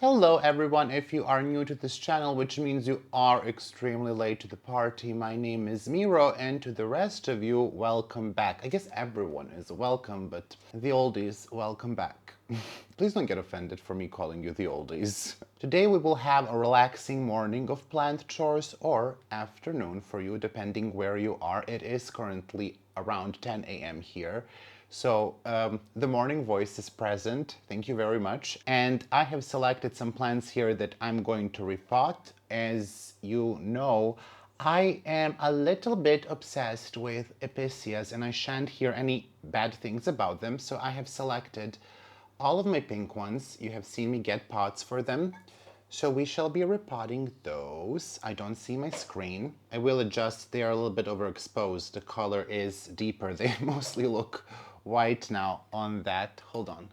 Hello everyone, if you are new to this channel, which means you are extremely late to the party, my name is Miro, and to the rest of you, welcome back. I guess everyone is welcome, but the oldies, welcome back. Please don't get offended for me calling you the oldies. Today we will have a relaxing morning of plant chores, or afternoon for you, depending where you are. It is currently around 10 a.m. here. So the morning voice is present, thank you very much. And I have selected some plants here that I'm going to repot. As you know, I am a little bit obsessed with Episcias and I shan't hear any bad things about them. So I have selected all of my pink ones. You have seen me get pots for them. So we shall be repotting those. I don't see my screen. I will adjust, they are a little bit overexposed. The color is deeper. They mostly look white now on that. Hold on.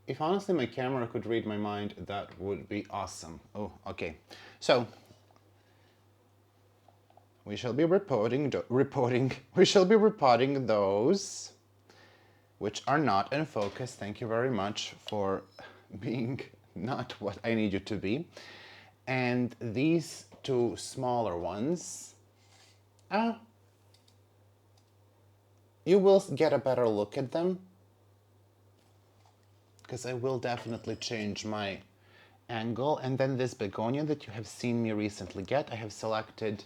If honestly my camera could read my mind, that would be awesome. Oh, okay. So we shall be repotting those which are not in focus. Thank you very much for being not what I need you to be. And these two smaller ones, you will get a better look at them because I will definitely change my angle. And then this begonia that you have seen me recently get, I have selected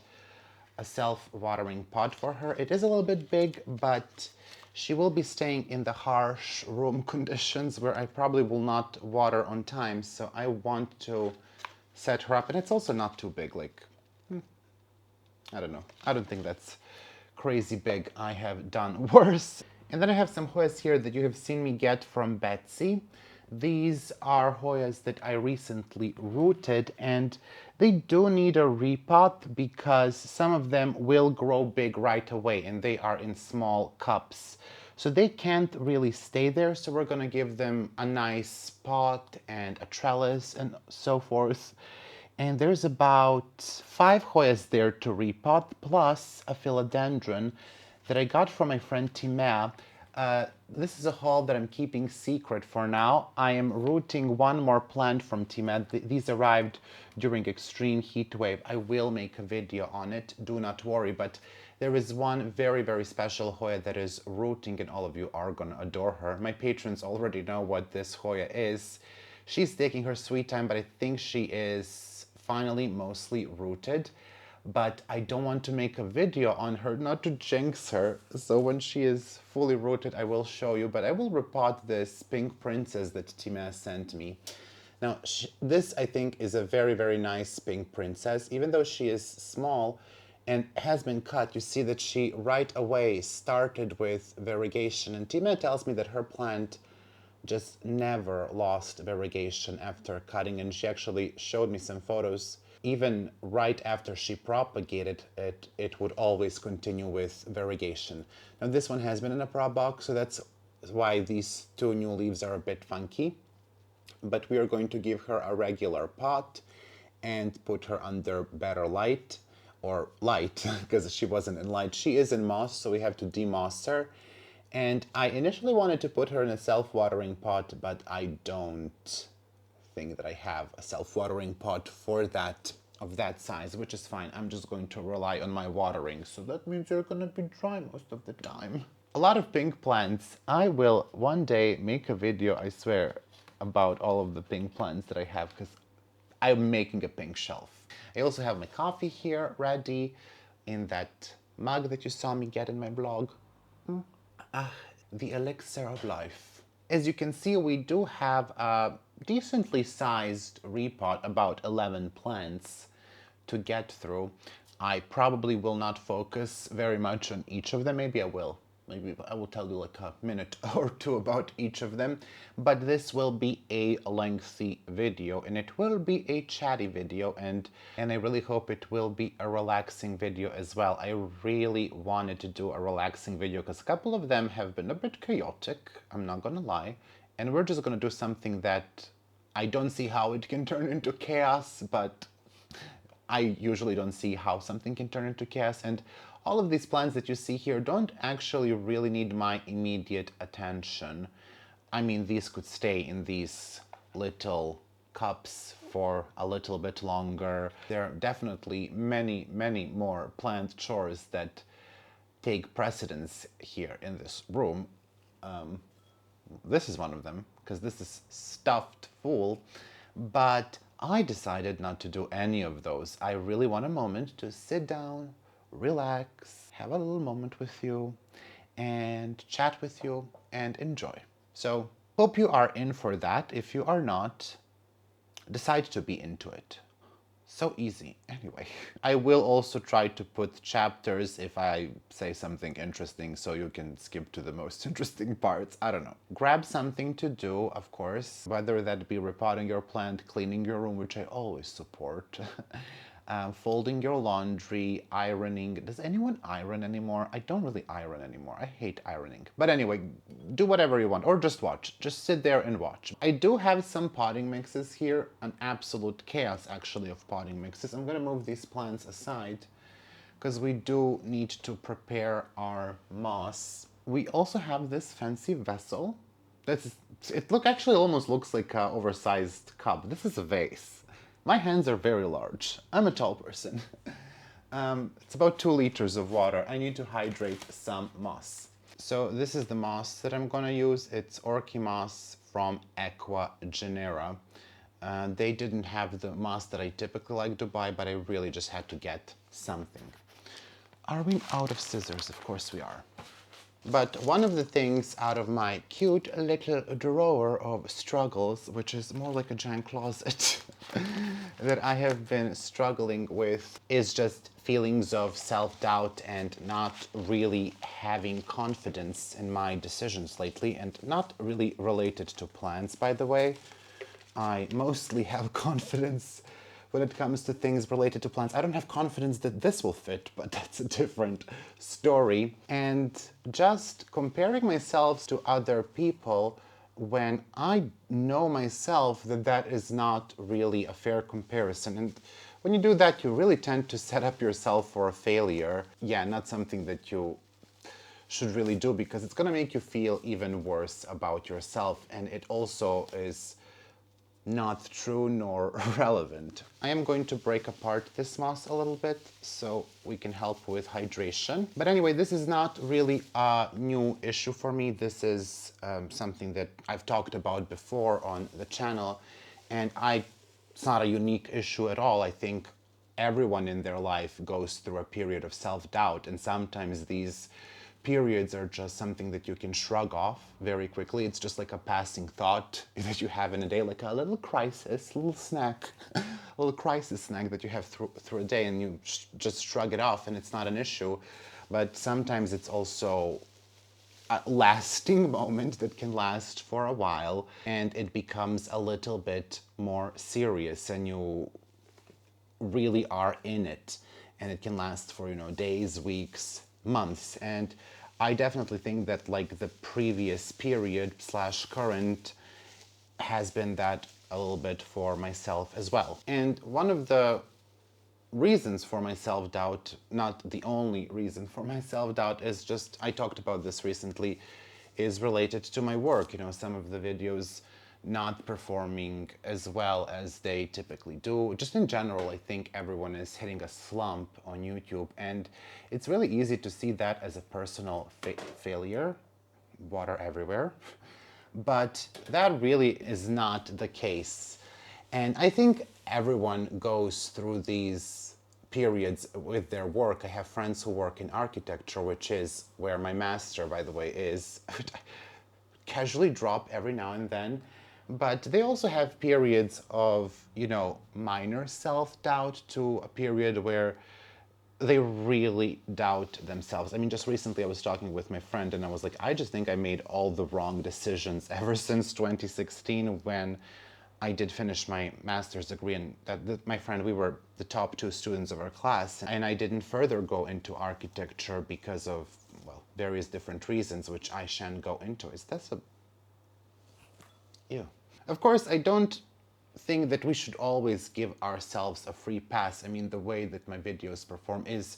a self-watering pot for her. It is a little bit big, but she will be staying in the harsh room conditions where I probably will not water on time, so I want to set her up. And it's also not too big, like, I don't know. I don't think that's crazy big. I have done worse. And then I have some Hoyas here that you have seen me get from Basie. These are Hoyas that I recently rooted, and they do need a repot because some of them will grow big right away and they are in small cups. So they can't really stay there, so we're gonna give them a nice pot and a trellis and so forth. And there's about 5 Hoyas there to repot, plus a Philodendron that I got from my friend Timea. This is a haul that I'm keeping secret for now. I am rooting one more plant from Timea. These arrived during extreme heat wave. I will make a video on it, do not worry, but there is one very, very special Hoya that is rooting and all of you are gonna adore her. My patrons already know what this Hoya is. She's taking her sweet time, but I think she is finally mostly rooted. But I don't want to make a video on her, not to jinx her. So when she is fully rooted, I will show you, but I will repot this pink princess that Timea sent me. Now, this I think is a very, very nice pink princess. Even though she is small and has been cut, you see that she right away started with variegation. And Timea tells me that her plant just never lost variegation after cutting, and she actually showed me some photos. Even right after she propagated it, it would always continue with variegation. Now this one has been in a prop box, so that's why these two new leaves are a bit funky. But we are going to give her a regular pot and put her under better light, or light, because she wasn't in light. She is in moss, so we have to demoss her. And I initially wanted to put her in a self-watering pot, but I don't think that I have a self-watering pot for that, of that size, which is fine. I'm just going to rely on my watering, so that means you're gonna be dry most of the time. A lot of pink plants. I will one day make a video, I swear, about all of the pink plants that I have, because I'm making a pink shelf. I also have my coffee here ready in that mug that you saw me get in my blog. The elixir of life. As you can see, we do have a decently sized repot, about 11 plants to get through. I probably will not focus very much on each of them. Maybe I will. Maybe I will tell you like a minute or two about each of them. But this will be a lengthy video, and it will be a chatty video, and I really hope it will be a relaxing video as well. I really wanted to do a relaxing video because a couple of them have been a bit chaotic, I'm not gonna lie. And we're just gonna do something that I don't see how it can turn into chaos, but I usually don't see how something can turn into chaos. And all of these plants that you see here don't actually really need my immediate attention. I mean, these could stay in these little cups for a little bit longer. There are definitely many, many more plant chores that take precedence here in this room. This is one of them, because this is stuffed full, but I decided not to do any of those. I really want a moment to sit down, relax, have a little moment with you, and chat with you, and enjoy. So, hope you are in for that. If you are not, decide to be into it. So easy. Anyway, I will also try to put chapters if I say something interesting so you can skip to the most interesting parts. I don't know. Grab something to do, of course, whether that be repotting your plant, cleaning your room, which I always support, folding your laundry, ironing. Does anyone iron anymore? I don't really iron anymore. I hate ironing. But anyway, do whatever you want, or just watch. Just sit there and watch. I do have some potting mixes here, an absolute chaos actually of potting mixes. I'm gonna move these plants aside because we do need to prepare our moss. We also have this fancy vessel. Actually almost looks like an oversized cup. This is a vase. My hands are very large. I'm a tall person. It's about 2 liters of water. I need to hydrate some moss. So this is the moss that I'm gonna use. It's orchid moss from Aqua Genera. They didn't have the moss that I typically like to buy, but I really just had to get something. Are we out of scissors? Of course we are. But one of the things out of my cute little drawer of struggles, which is more like a giant closet, that I have been struggling with is just feelings of self-doubt and not really having confidence in my decisions lately, and not really related to plants, by the way. I mostly have confidence when it comes to things related to plants. I don't have confidence that this will fit, but that's a different story. And just comparing myself to other people when I know myself that that is not really a fair comparison. And when you do that, you really tend to set up yourself for a failure. Yeah, not something that you should really do, because it's gonna make you feel even worse about yourself. And it also is not true nor relevant. I am going to break apart this moss a little bit so we can help with hydration. But anyway, this is not really a new issue for me. This is something that I've talked about before on the channel, and it's not a unique issue at all. I think everyone in their life goes through a period of self-doubt, and sometimes these periods are just something that you can shrug off very quickly. It's just like a passing thought that you have in a day, like a little crisis, little snack, a little crisis snack that you have through a day, and you just shrug it off and it's not an issue. But sometimes it's also a lasting moment that can last for a while, and it becomes a little bit more serious and you really are in it, and it can last for, days, weeks, months. And I definitely think that like the previous period / current has been that a little bit for myself as well. And one of the reasons for my self-doubt, not the only reason for my self-doubt, is just, I talked about this recently, is related to my work. Some of the videos not performing as well as they typically do. Just in general, I think everyone is hitting a slump on YouTube, and it's really easy to see that as a personal failure. Water everywhere. But that really is not the case. And I think everyone goes through these periods with their work. I have friends who work in architecture, which is where my master, by the way, is. Casually drop every now and then. But they also have periods of, minor self-doubt to a period where they really doubt themselves. I mean, just recently I was talking with my friend and I was like, I just think I made all the wrong decisions ever since 2016 when I did finish my master's degree, and my friend, we were the top 2 students of our class, and I didn't further go into architecture because of, various different reasons, which I shan't go into. Ew. Of course, I don't think that we should always give ourselves a free pass. I mean, the way that my videos perform is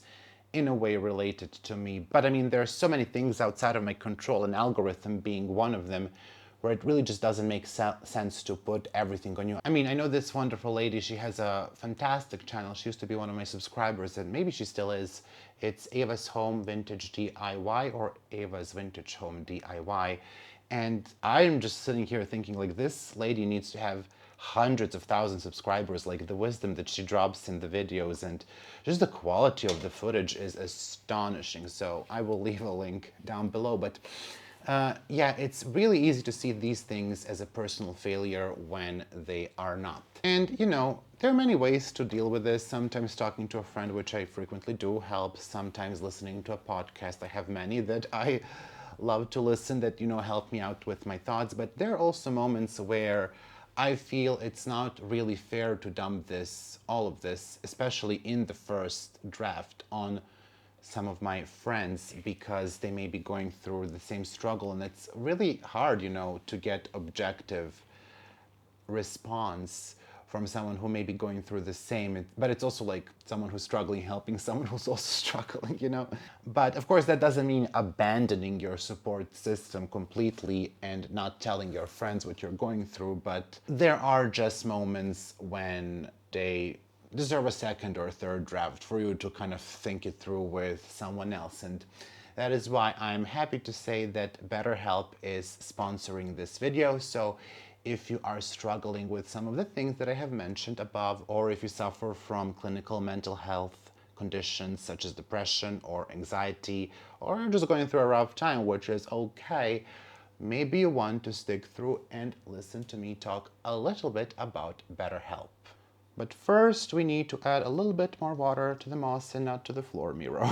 in a way related to me. But I mean, there are so many things outside of my control, and algorithm being one of them, where it really just doesn't make sense to put everything on you. I mean, I know this wonderful lady, she has a fantastic channel. She used to be one of my subscribers, and maybe she still is. It's Ava's Home Vintage DIY, or Ava's Vintage Home DIY. And I'm just sitting here thinking, like, this lady needs to have hundreds of thousands of subscribers. Like, the wisdom that she drops in the videos and just the quality of the footage is astonishing. So I will leave a link down below. But yeah, it's really easy to see these things as a personal failure when they are not. And, you know, there are many ways to deal with this. Sometimes talking to a friend, which I frequently do, helps. Sometimes listening to a podcast. I have many that I love to listen that, you know, help me out with my thoughts. But there are also moments where I feel it's not really fair to dump all of this, especially in the first draft, on some of my friends, because they may be going through the same struggle, and it's really hard, you know, to get objective response from someone who may be going through the same, but it's also like someone who's struggling helping someone who's also struggling, you know. But of course that doesn't mean abandoning your support system completely and not telling your friends what you're going through, but there are just moments when they deserve a second or third draft for you to kind of think it through with someone else. And that is why I'm happy to say that BetterHelp is sponsoring this video. So if you are struggling with some of the things that I have mentioned above, or if you suffer from clinical mental health conditions such as depression or anxiety, or you're just going through a rough time, which is okay, maybe you want to stick through and listen to me talk a little bit about BetterHelp. But first we need to add a little bit more water to the moss and not to the floor mirror.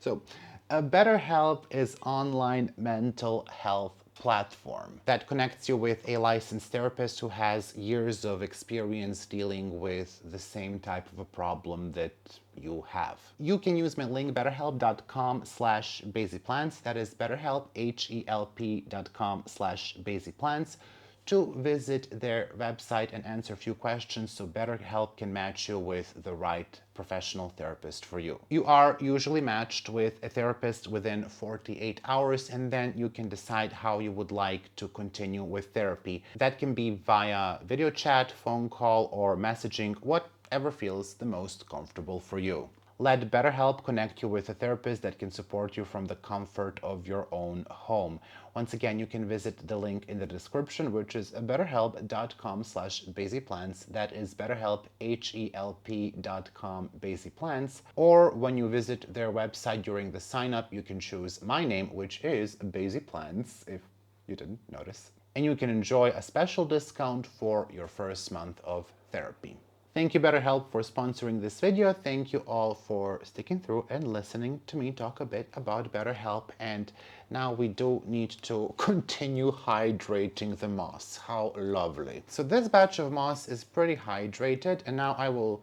So BetterHelp is online mental health platform that connects you with a licensed therapist who has years of experience dealing with the same type of a problem that you have. You can use my link betterhelp.com/basieplants, that is BetterHelp, HELP.com/basieplants, to visit their website and answer a few questions so BetterHelp can match you with the right professional therapist for you. You are usually matched with a therapist within 48 hours, and then you can decide how you would like to continue with therapy. That can be via video chat, phone call, or messaging, whatever feels the most comfortable for you. Let BetterHelp connect you with a therapist that can support you from the comfort of your own home. Once again, you can visit the link in the description, which is betterhelp.com/basieplants. That is BetterHelp, HELP.com/basieplants. Or when you visit their website during the sign up, you can choose my name, which is Basieplants, if you didn't notice. And you can enjoy a special discount for your first month of therapy. Thank you, BetterHelp, for sponsoring this video. Thank you all for sticking through and listening to me talk a bit about BetterHelp. And now we do need to continue hydrating the moss. How lovely. So this batch of moss is pretty hydrated, and now I will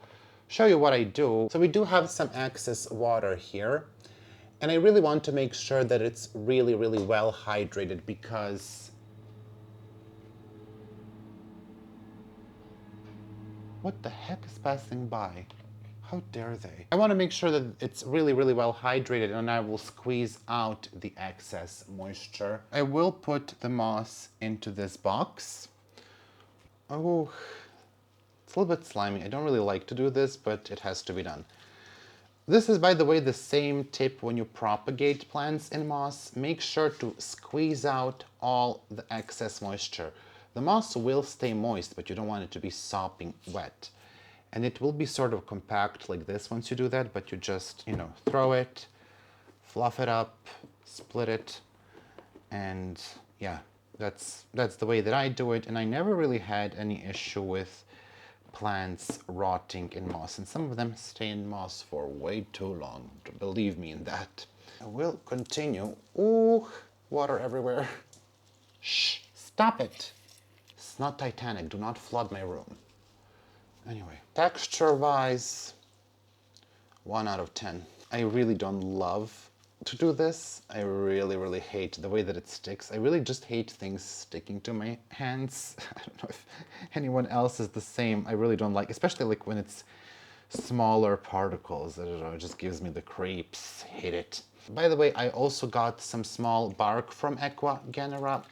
show you what I do. So we do have some excess water here, and I really want to make sure that it's really, really well hydrated, because what the heck is passing by? How dare they? I want to make sure that it's really, really well hydrated, and I will squeeze out the excess moisture. I will put the moss into this box. Oh, it's a little bit slimy. I don't really like to do this, but it has to be done. This is, by the way, the same tip when you propagate plants in moss. Make sure to squeeze out all the excess moisture. The moss will stay moist, but you don't want it to be sopping wet. And it will be sort of compact like this once you do that, but you just, you know, throw it, fluff it up, split it, and yeah, that's the way that I do it. And I never really had any issue with plants rotting in moss, and some of them stay in moss for way too long. Believe me in that. I will continue. Ooh, water everywhere. Shh, stop it. It's not Titanic, do not flood my room. Anyway, texture-wise, 1 out of 10. I really don't love to do this. I really, really hate the way that it sticks. I really just hate things sticking to my hands. I don't know if anyone else is the same. I really don't like, especially like when it's smaller particles. I don't know, it just gives me the creeps. Hate it. By the way, I also got some small bark from Equa Genera.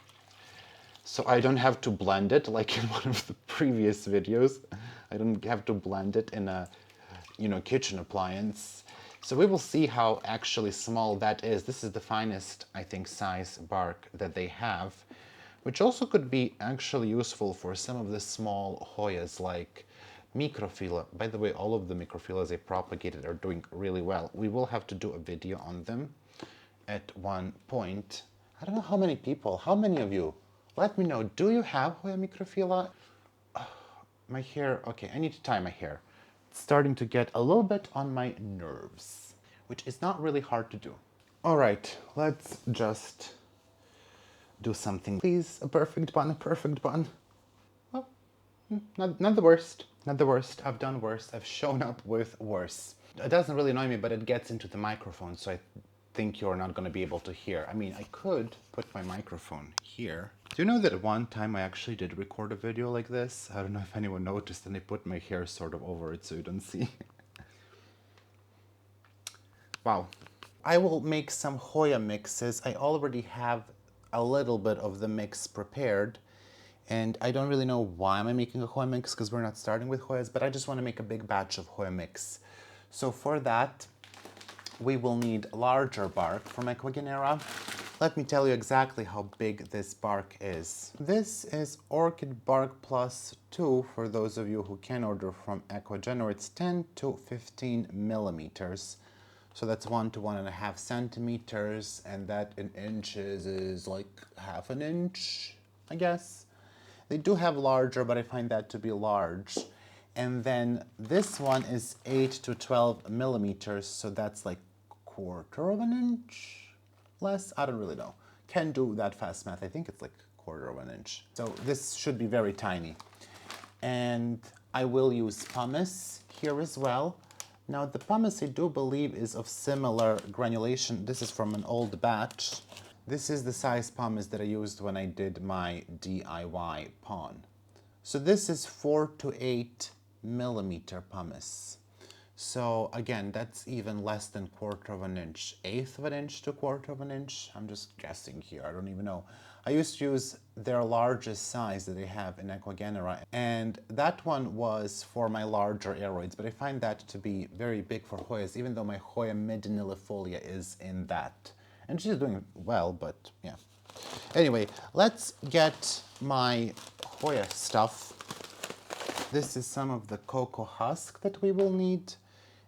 so I don't have to blend it like in one of the previous videos. I don't have to blend it in a, kitchen appliance. So we will see how actually small that is. This is the finest, I think, size bark that they have, which also could be actually useful for some of the small Hoyas like Microphylla. By the way, all of the Microphyllas I propagated are doing really well. We will have to do a video on them at one point. I don't know how many of you, let me know, do you have Hoya Microphylla? My hair, okay, I need to tie my hair. It's starting to get a little bit on my nerves, which is not really hard to do. All right, let's just do something. Please, a perfect bun, a perfect bun. Well, not the worst, not the worst. I've done worse, I've shown up with worse. It doesn't really annoy me, but it gets into the microphone, so I think you're not going to be able to hear. I mean, I could put my microphone here. Do you know that one time I actually did record a video like this? I don't know if anyone noticed, and I put my hair sort of over it so you don't see. Wow. I will make some Hoya mixes. I already have a little bit of the mix prepared, and I don't really know why I'm making a Hoya mix because we're not starting with Hoyas, but I just want to make a big batch of Hoya mix. So for that, we will need larger bark from Equigenera. Let me tell you exactly how big this bark is. This is orchid bark plus 2 for those of you who can order from Equigenera. It's 10 to 15 millimeters. So that's 1 to 1.5 centimeters, and that in inches is like half an inch, I guess. They do have larger, but I find that to be large. And then this one is 8 to 12 millimeters, so that's like 1/4 of an inch less. I don't really know. Can't do that fast math. I think it's like 1/4 of an inch. So this should be very tiny. And I will use pumice here as well. Now the pumice I do believe is of similar granulation. This is from an old batch. This is the size pumice that I used when I did my DIY pond. So this is 4 to 8 millimeter pumice. So again, that's even less than 1/4 of an inch. 1/8 of an inch to 1/4 of an inch. I'm just guessing here, I don't even know. I used to use their largest size that they have in Equigenera, and that one was for my larger Aroids, but I find that to be very big for Hoyas, even though my Hoya midnilifolia is in that. And she's doing well, but yeah. Anyway, let's get my Hoya stuff. This is some of the cocoa husk that we will need.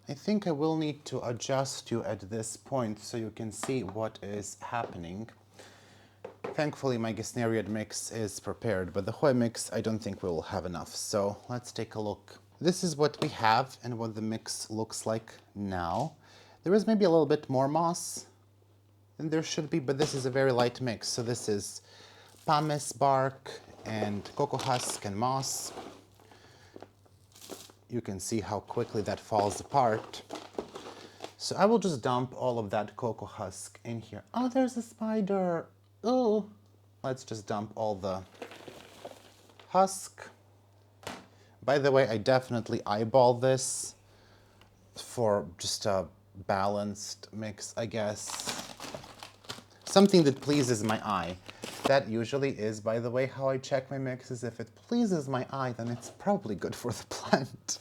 I think I will need to adjust you at this point so you can see what is happening. Thankfully, my Gesneriad mix is prepared, but the Hoya mix, I don't think we will have enough. So let's take a look. This is what we have and what the mix looks like now. There is maybe a little bit more moss than there should be, but this is a very light mix. So this is pumice bark and cocoa husk and moss. You can see how quickly that falls apart. So I will just dump all of that cocoa husk in here. Oh, there's a spider. Oh, let's just dump all the husk. By the way, I definitely eyeball this for just a balanced mix, I guess. Something that pleases my eye. That usually is, by the way, how I check my mixes. If it pleases my eye, then it's probably good for the plant.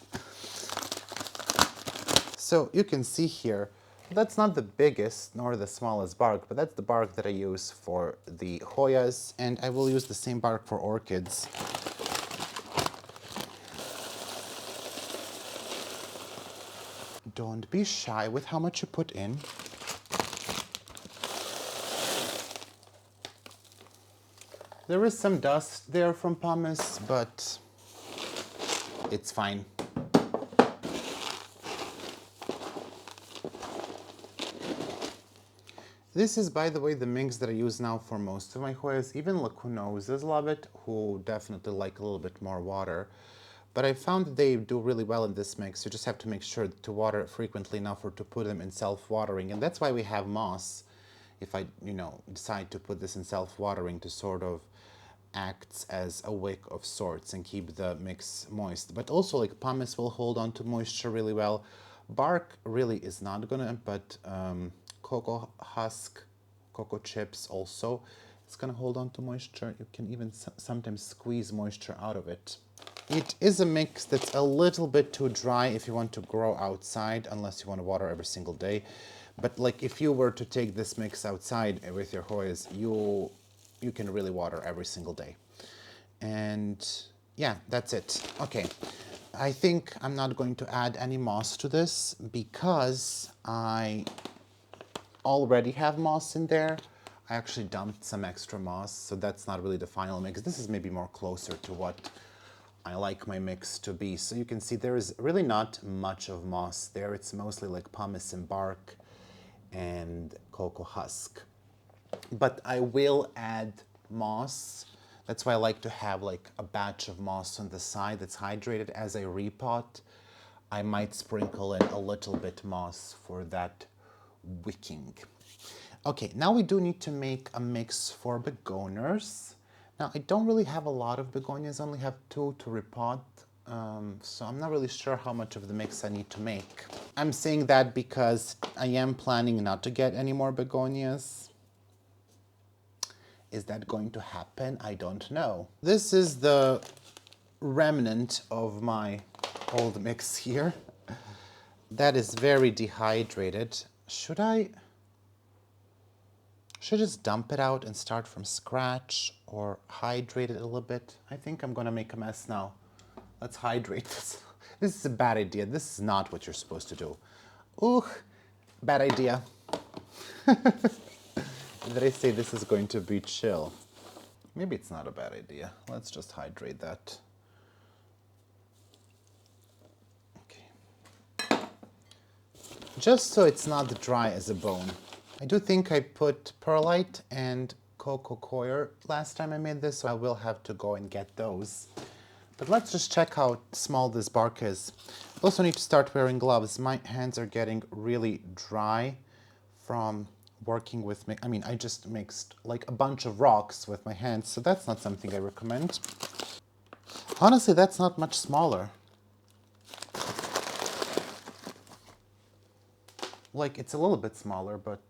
So you can see here, that's not the biggest nor the smallest bark, but that's the bark that I use for the Hoyas, and I will use the same bark for orchids. Don't be shy with how much you put in. There is some dust there from pumice, but it's fine. This is, by the way, the mix that I use now for most of my Hoyas. Even Lacunosas love it, who definitely like a little bit more water. But I found that they do really well in this mix. You just have to make sure to water frequently enough or to put them in self-watering. And that's why we have moss. If I, decide to put this in self-watering to sort of acts as a wick of sorts and keep the mix moist. But also, like, pumice will hold on to moisture really well. Bark really is not gonna, but cocoa husk, cocoa chips also, It's gonna hold on to moisture. You can even sometimes squeeze moisture out of it. It is a mix that's a little bit too dry if you want to grow outside, unless you want to water every single day. But like if you were to take this mix outside with your Hoyas, you can really water every single day. And yeah, that's it. Okay, I think I'm not going to add any moss to this because I already have moss in there. I actually dumped some extra moss, so that's not really the final mix. This is maybe more closer to what I like my mix to be. So you can see there is really not much of moss there. It's mostly like pumice and bark and cocoa husk. But I will add moss. That's why I like to have like a batch of moss on the side that's hydrated as I repot. I might sprinkle in a little bit moss for that wicking. Okay, now we do need to make a mix for begonias. Now, I don't really have a lot of begonias, I only have 2 to repot, so I'm not really sure how much of the mix I need to make. I'm saying that because I am planning not to get any more begonias. Is that going to happen? I don't know. This is the remnant of my old mix here. That is very dehydrated. Should I just dump it out and start from scratch or hydrate it a little bit? I think I'm gonna make a mess now. Let's hydrate this. This is a bad idea. This is not what you're supposed to do. Ooh, bad idea. Did I say this is going to be chill? Maybe it's not a bad idea. Let's just hydrate that. Okay. Just so it's not dry as a bone. I do think I put perlite and cocoa coir last time I made this, so I will have to go and get those. But let's just check how small this bark is. I also need to start wearing gloves. My hands are getting really dry from working with, I just mixed like a bunch of rocks with my hands, so that's not something I recommend. Honestly, that's not much smaller. Like, it's a little bit smaller, but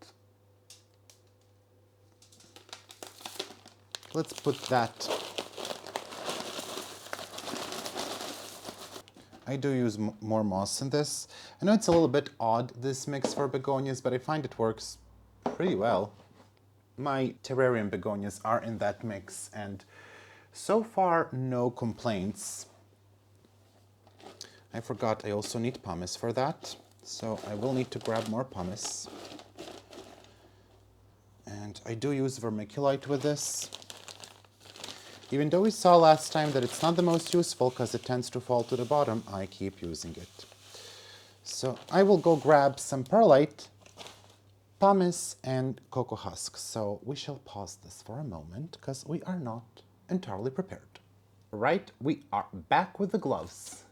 let's put that. I do use more moss in this. I know it's a little bit odd, this mix for begonias, but I find it works pretty well. My terrarium begonias are in that mix, and so far, no complaints. I forgot I also need pumice for that, so I will need to grab more pumice. And I do use vermiculite with this. Even though we saw last time that it's not the most useful because it tends to fall to the bottom, I keep using it. So I will go grab some perlite, pumice, and cocoa husks. So we shall pause this for a moment because we are not entirely prepared. Right, we are back with the gloves.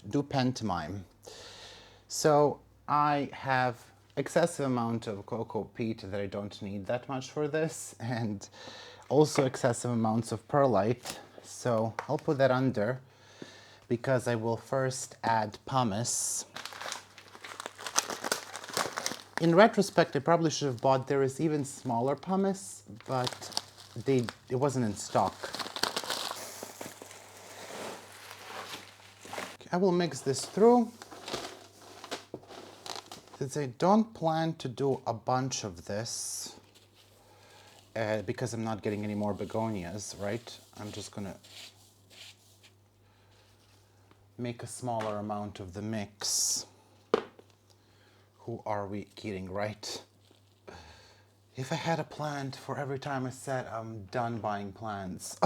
Do pantomime. So I have excessive amount of cocoa peat that I don't need that much for this, and also excessive amounts of perlite. So I'll put that under because I will first add pumice. In retrospect, I probably should have bought, there is even smaller pumice, but it wasn't in stock. I will mix this through. Since I don't plan to do a bunch of this, because I'm not getting any more begonias, right? I'm just gonna make a smaller amount of the mix. Who are we kidding, right? If I had a plant for every time I said I'm done buying plants,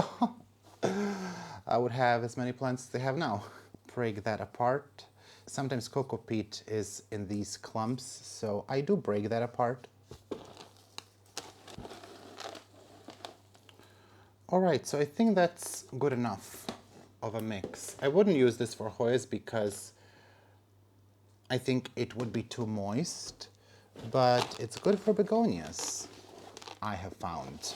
I would have as many plants as they have now. Break that apart. Sometimes cocoa peat is in these clumps, so I do break that apart. All right, so I think that's good enough of a mix. I wouldn't use this for Hoyas because I think it would be too moist, but it's good for begonias, I have found.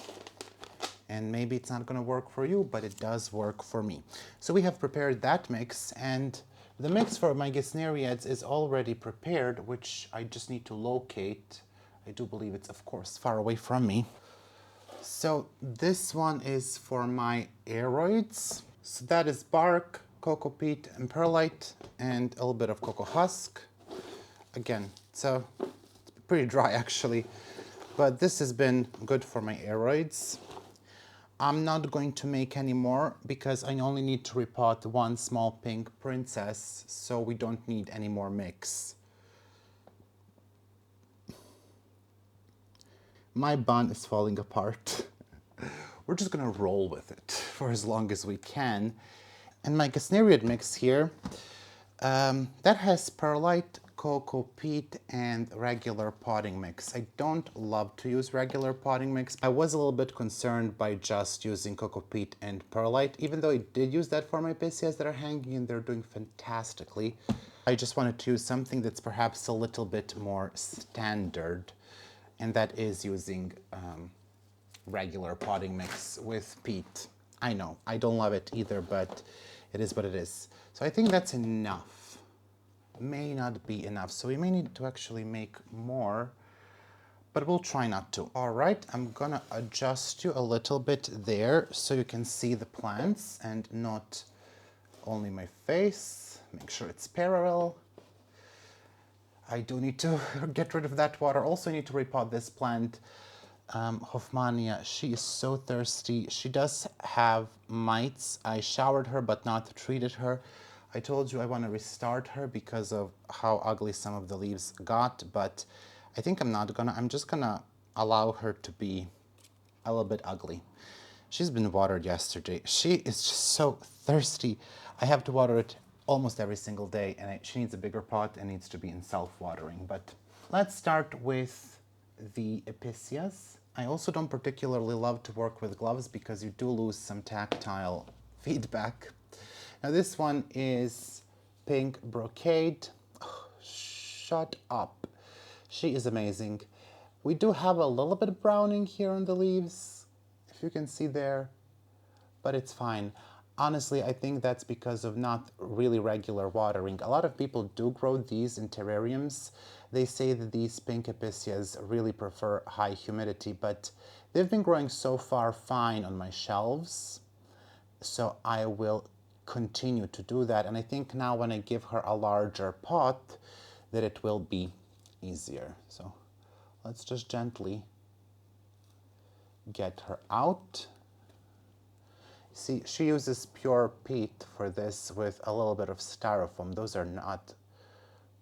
And maybe it's not gonna work for you, but it does work for me. So we have prepared that mix, and the mix for my Gesneriads is already prepared, which I just need to locate. I do believe it's, of course, far away from me. So this one is for my Aroids. So that is bark, cocoa peat, and perlite, and a little bit of cocoa husk. Again, so it's pretty dry actually, but this has been good for my Aroids. I'm not going to make any more because I only need to repot one small pink princess, so we don't need any more mix. My bun is falling apart. We're just gonna roll with it for as long as we can. And my Gesneriad mix here, that has perlite, cocoa peat, and regular potting mix. I don't love to use regular potting mix. I was a little bit concerned by just using cocoa peat and perlite, even though I did use that for my Episcias that are hanging and they're doing fantastically. I just wanted to use something that's perhaps a little bit more standard, and that is using regular potting mix with peat. I know, I don't love it either, but it is what it is. So I think that's enough. May not be enough, so we may need to actually make more, but we'll try not to. All right, I'm gonna adjust you a little bit there so you can see the plants and not only my face. Make sure it's parallel. I do need to get rid of that water. Also need to repot this plant. Hoffmania, she is so thirsty. She does have mites. I showered her but not treated her. I told you I want to restart her because of how ugly some of the leaves got, but I think I'm just gonna allow her to be a little bit ugly. She's been watered yesterday. She is just so thirsty. I have to water it almost every single day, and she needs a bigger pot and needs to be in self-watering. But let's start with the Episcias. I also don't particularly love to work with gloves because you do lose some tactile feedback. Now this one is pink brocade. Oh, shut up. She is amazing. We do have a little bit of browning here on the leaves, if you can see there, but it's fine. Honestly, I think that's because of not really regular watering. A lot of people do grow these in terrariums. They say that these pink Episcias really prefer high humidity, but they've been growing so far fine on my shelves, so I will continue to do that. And I think now when I give her a larger pot, that it will be easier. So let's just gently get her out. See, she uses pure peat for this with a little bit of styrofoam. Those are not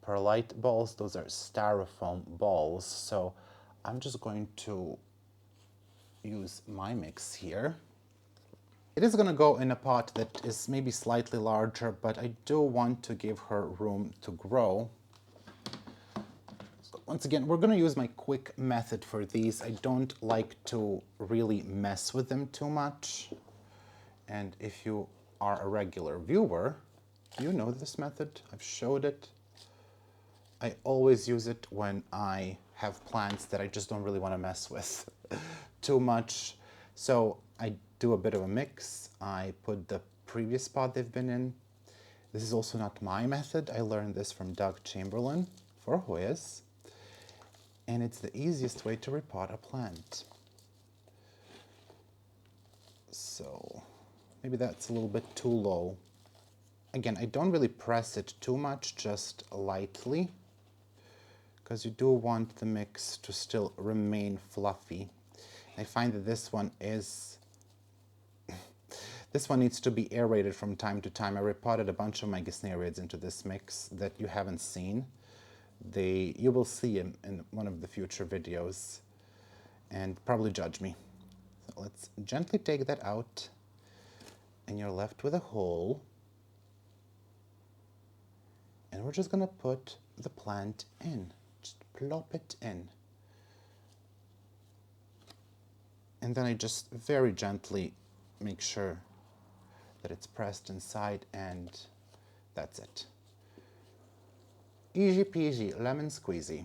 perlite balls, those are styrofoam balls. So I'm just going to use my mix here. It is going to go in a pot that is maybe slightly larger, but I do want to give her room to grow. So once again, we're going to use my quick method for these. I don't like to really mess with them too much. And if you are a regular viewer, you know this method. I've showed it. I always use it when I have plants that I just don't really want to mess with too much. So I do a bit of a mix. I put the previous pot they've been in. This is also not my method. I learned this from Doug Chamberlain for Hoyas. And it's the easiest way to repot a plant. So maybe that's a little bit too low. Again, I don't really press it too much, just lightly, because you do want the mix to still remain fluffy. I find that this one needs to be aerated from time to time. I repotted a bunch of my Gesneriads into this mix that you haven't seen. You will see them in one of the future videos and probably judge me. So let's gently take that out, and you're left with a hole. And we're just gonna put the plant in, just plop it in. And then I just very gently make sure that it's pressed inside, and that's it. Easy peasy, lemon squeezy.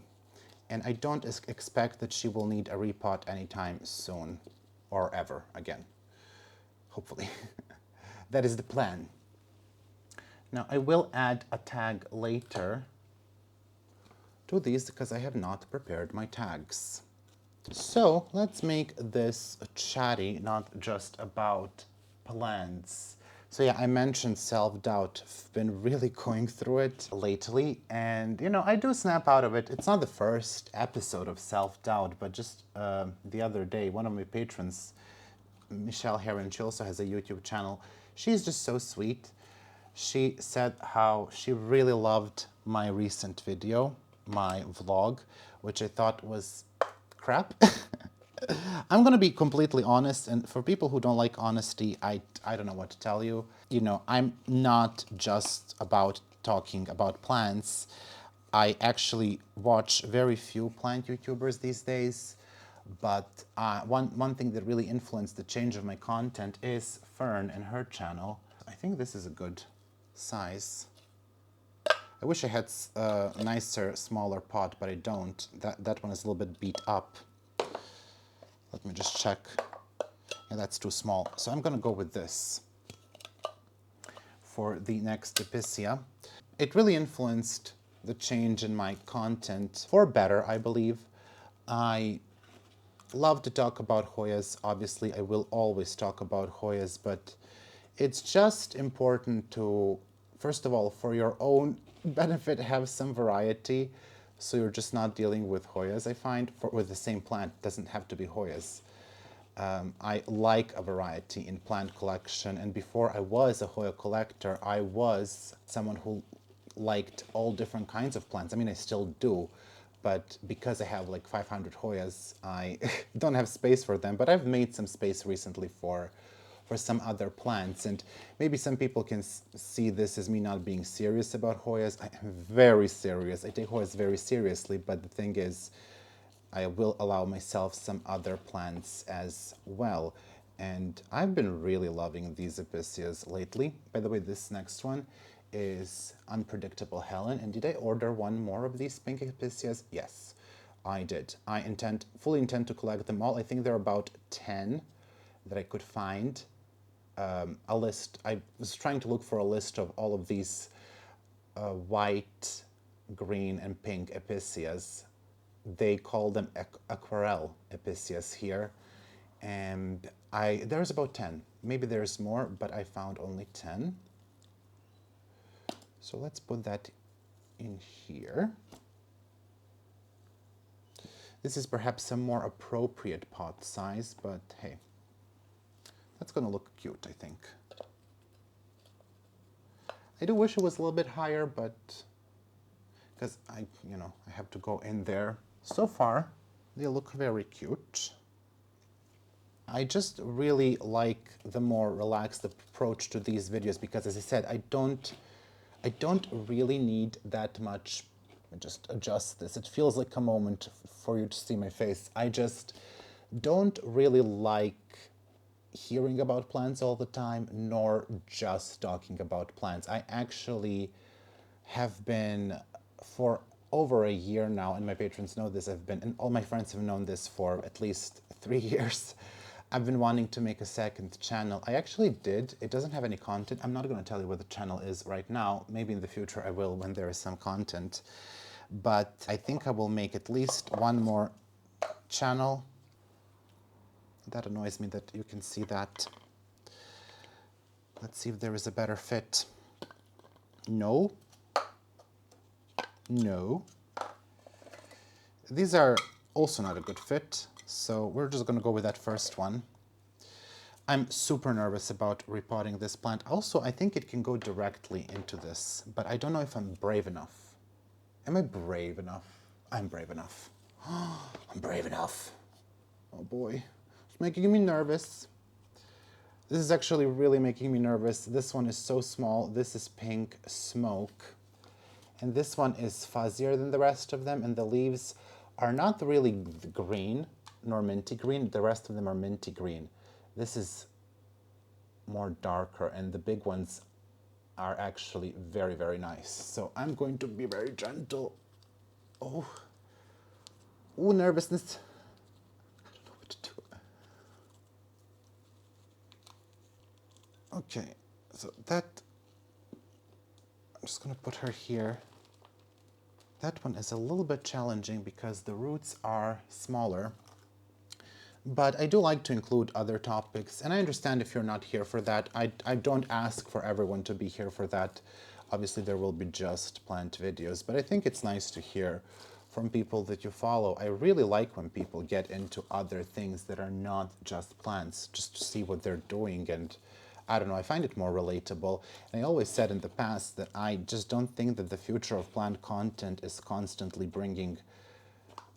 And I don't expect that she will need a repot anytime soon, or ever again, hopefully. That is the plan. Now I will add a tag later to these because I have not prepared my tags. So let's make this chatty, not just about plants. So yeah, I mentioned self-doubt. I've been really going through it lately, and you know, I do snap out of it. It's not the first episode of self-doubt, but just the other day, one of my patrons, Michelle Heron, she also has a YouTube channel. She's just so sweet. She said how she really loved my recent video, my vlog, which I thought was crap. I'm gonna be completely honest, and for people who don't like honesty, I don't know what to tell you. You know, I'm not just about talking about plants. I actually watch very few plant YouTubers these days, but one thing that really influenced the change of my content is Fern and her channel. I think this is a good size. I wish I had a nicer, smaller pot, but I don't. That one is a little bit beat up. Let me just check. Yeah, that's too small. So I'm gonna go with this for the next Episcia. It really influenced the change in my content for better, I believe. I love to talk about Hoyas. Obviously, I will always talk about Hoyas, but it's just important to, first of all, for your own benefit, have some variety. So you're just not dealing with Hoyas, I find, with the same plant. It doesn't have to be Hoyas. I like a variety in plant collection, and before I was a Hoya collector, I was someone who liked all different kinds of plants. I mean, I still do, but because I have like 500 Hoyas, I don't have space for them, but I've made some space recently for some other plants, and maybe some people can see this as me not being serious about Hoyas. I am very serious. I take Hoyas very seriously, but the thing is, I will allow myself some other plants as well. And I've been really loving these Episcias lately. By the way, this next one is Unpredictable Helen. And did I order one more of these pink Episcias? Yes, I did. I fully intend to collect them all. I think there are about 10 that I could find. A list. I was trying to look for a list of all of these white, green, and pink Episcias. They call them aquarelle Episcias here, and there's about 10. Maybe there's more, but I found only 10. So let's put that in here. This is perhaps a more appropriate pot size, but hey, that's gonna look cute, I think. I do wish it was a little bit higher, but because I have to go in there. So far, they look very cute. I just really like the more relaxed approach to these videos because, as I said, I don't really need that much. Just adjust this. It feels like a moment for you to see my face. I just don't really like hearing about plants all the time, nor just talking about plants. I actually have been, for over a year now, and my patrons know this, and all my friends have known this for at least 3 years. I've been wanting to make a second channel. I actually did. It doesn't have any content. I'm not going to tell you what the channel is right now. Maybe in the future I will when there is some content. But I think I will make at least one more channel. That annoys me that you can see that. Let's see if there is a better fit. No. No. These are also not a good fit, so we're just going to go with that first one. I'm super nervous about repotting this plant. Also, I think it can go directly into this, but I don't know if I'm brave enough. Am I brave enough? I'm brave enough. I'm brave enough. Oh boy, it's making me nervous. This is actually really making me nervous. This one is so small. This is pink smoke. And this one is fuzzier than the rest of them, and the leaves are not really green, nor minty green. The rest of them are minty green. This is more darker, and the big ones are actually very, very nice. So I'm going to be very gentle. Oh, ooh, nervousness. I don't know what to do. Okay, so that, I'm just gonna put her here. That one is a little bit challenging because the roots are smaller. But I do like to include other topics, and I understand if you're not here for that. I don't ask for everyone to be here for that. Obviously, there will be just plant videos, but I think it's nice to hear from people that you follow. I really like when people get into other things that are not just plants, just to see what they're doing, and I don't know, I find it more relatable. And I always said in the past that I just don't think that the future of plant content is constantly bringing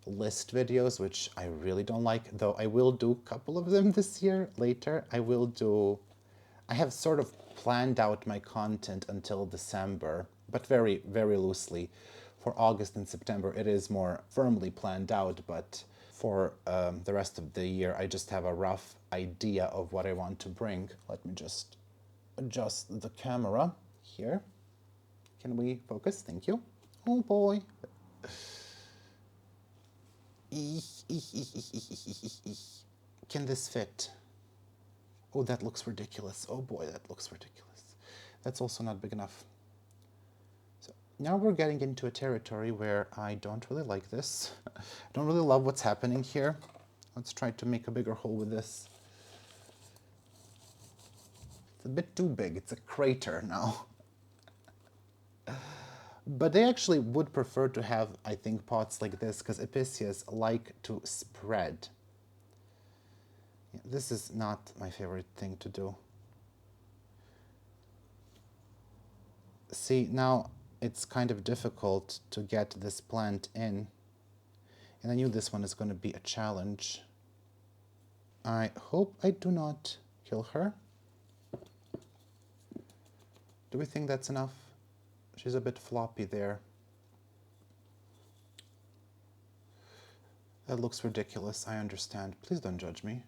list videos, which I really don't like, though I will do a couple of them this year later. I have sort of planned out my content until December, but very, very loosely. For August and September, it is more firmly planned out, but for the rest of the year, I just have a rough idea of what I want to bring. Let me just adjust the camera here. Can we focus? Thank you. Oh boy. Can this fit? Oh, that looks ridiculous. Oh boy, that looks ridiculous. That's also not big enough. So now we're getting into a territory where I don't really like this. I don't really love what's happening here. Let's try to make a bigger hole with this. It's a bit too big. It's a crater now. But they actually would prefer to have, I think, pots like this, because Episcias like to spread. Yeah, this is not my favorite thing to do. See, now it's kind of difficult to get this plant in. And I knew this one is going to be a challenge. I hope I do not kill her. Do we think that's enough? She's a bit floppy there. That looks ridiculous, I understand. Please don't judge me.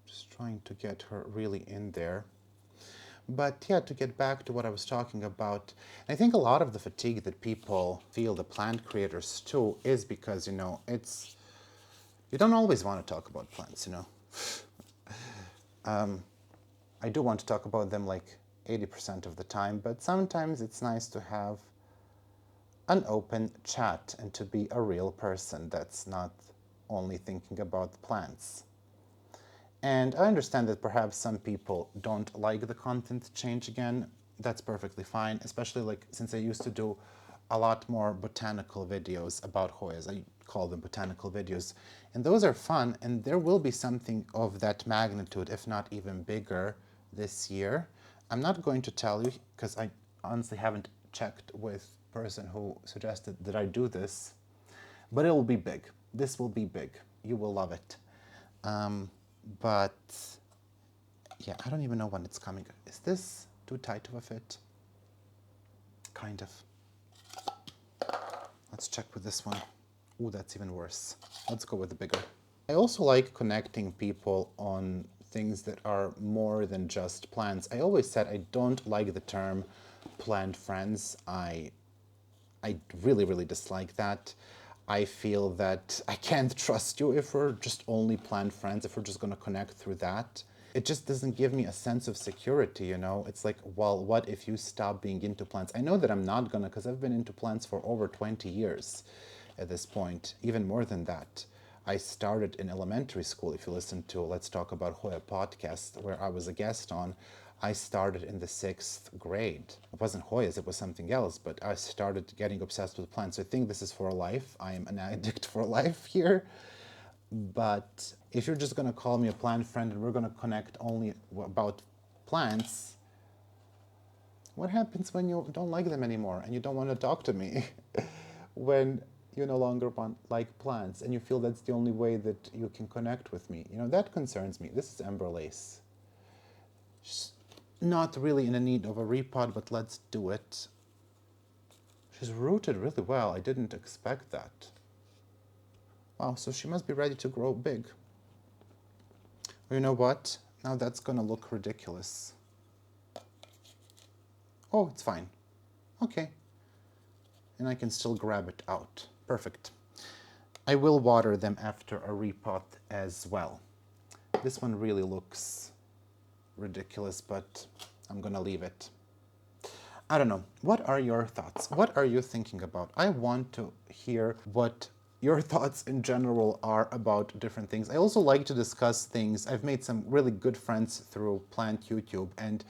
Just trying to get her really in there. But yeah, to get back to what I was talking about, I think a lot of the fatigue that people feel, the plant creators too, is because, you don't always want to talk about plants, I do want to talk about them like 80% of the time, but sometimes it's nice to have an open chat and to be a real person that's not only thinking about plants. And I understand that perhaps some people don't like the content change again. That's perfectly fine, especially since I used to do a lot more botanical videos about Hoyas. I call them botanical videos. And those are fun, and there will be something of that magnitude, if not even bigger, this year. I'm not going to tell you, because I honestly haven't checked with the person who suggested that I do this, but it will be big. This will be big. You will love it. But yeah, I don't even know when it's coming. Is this too tight of a fit? Kind of. Let's check with this one. Ooh, that's even worse. Let's go with the bigger. I also like connecting people on things that are more than just plants. I always said I don't like the term plant friends. I really, really dislike that. I feel that I can't trust you if we're just only plant friends, if we're just going to connect through that. It just doesn't give me a sense of security, It's like, well, what if you stop being into plants? I know that I'm not going to, because I've been into plants for over 20 years at this point, even more than that. I started in elementary school. If you listen to Let's Talk About Hoya podcast, where I was a guest on, I started in the 6th grade. It wasn't Hoyas, it was something else, but I started getting obsessed with plants. So I think this is for life. I am an addict for life here. But if you're just going to call me a plant friend and we're going to connect only about plants, what happens when you don't like them anymore and you don't want to talk to me? When you no longer like plants and you feel that's the only way that you can connect with me. That concerns me. This is Amber Lace. She's not really in a need of a repot, but let's do it. She's rooted really well. I didn't expect that. Wow, so she must be ready to grow big. You know what? Now that's gonna look ridiculous. Oh, it's fine. Okay. And I can still grab it out. Perfect. I will water them after a repot as well. This one really looks ridiculous, but I'm gonna leave it. I don't know. What are your thoughts? What are you thinking about? I want to hear what your thoughts in general are about different things. I also like to discuss things. I've made some really good friends through Plant YouTube, and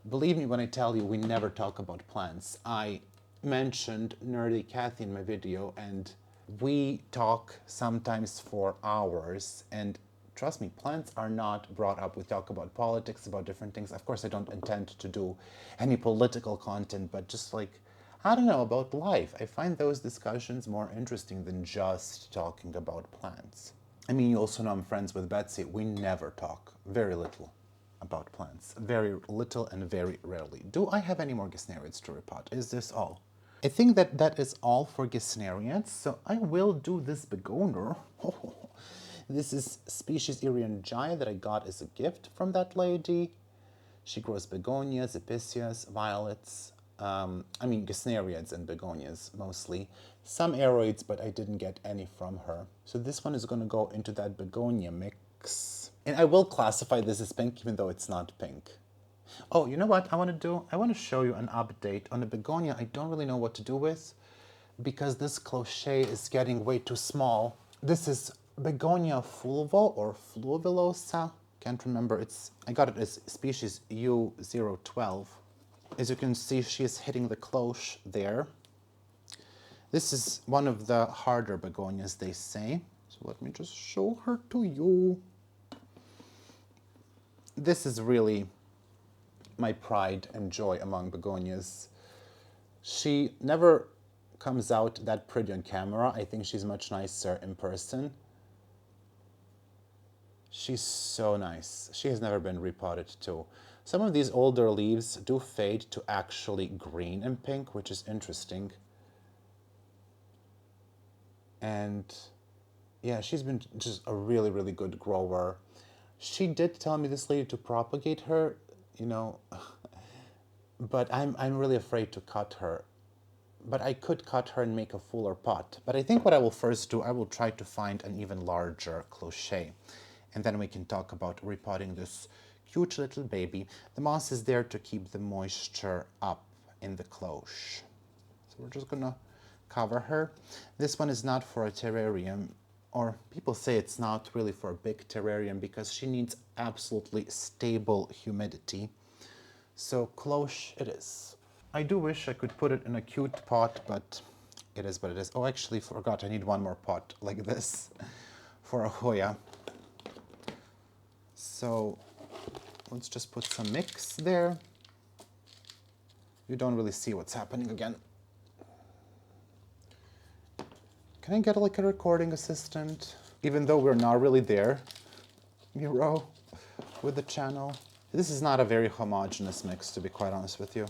believe me when I tell you, we never talk about plants. I mentioned Nerdy Kathy in my video, and we talk sometimes for hours, and trust me, plants are not brought up. We talk about politics, about different things. Of course, I don't intend to do any political content, but just like, I don't know, about life. I find those discussions more interesting than just talking about plants. I mean, you also know I'm friends with Basie. We never talk, very little, about plants. Very little and very rarely. Do I have any more Gesneriads to repot? Is this all? I think that that is all for Gesneriads, so I will do this Begonia. This is species Iriangia that I got as a gift from that lady. She grows Begonias, Episcias, violets, Gesneriads and Begonias mostly. Some Aroids, but I didn't get any from her. So this one is going to go into that Begonia mix. And I will classify this as pink, even though it's not pink. Oh, you know what I want to do? I want to show you an update on a Begonia I don't really know what to do with, because this cloche is getting way too small. This is Begonia fulvo or fluvilosa. Can't remember. I got it as species U012. As you can see, she is hitting the cloche there. This is one of the harder begonias, they say. So let me just show her to you. This is really my pride and joy among begonias. She never comes out that pretty on camera. I think she's much nicer in person. She's so nice. She has never been repotted too. Some of these older leaves do fade to actually green and pink, which is interesting. And yeah, she's been just a really, really good grower. She did tell me, this lady, to propagate her, you know, but I'm really afraid to cut her. But I could cut her and make a fuller pot. But I think what I will first do, I will try to find an even larger cloche. And then we can talk about repotting this cute little baby. The moss is there to keep the moisture up in the cloche. So we're just gonna cover her. This one is not for a terrarium, or people say it's not really for a big terrarium because she needs absolutely stable humidity. So cloche it is. I do wish I could put it in a cute pot, but it is what it is. Oh, actually forgot, I need one more pot like this for a Hoya. So let's just put some mix there. You don't really see what's happening again. Can I get like a recording assistant? Even though we're not really there, Miro, with the channel. This is not a very homogeneous mix, to be quite honest with you.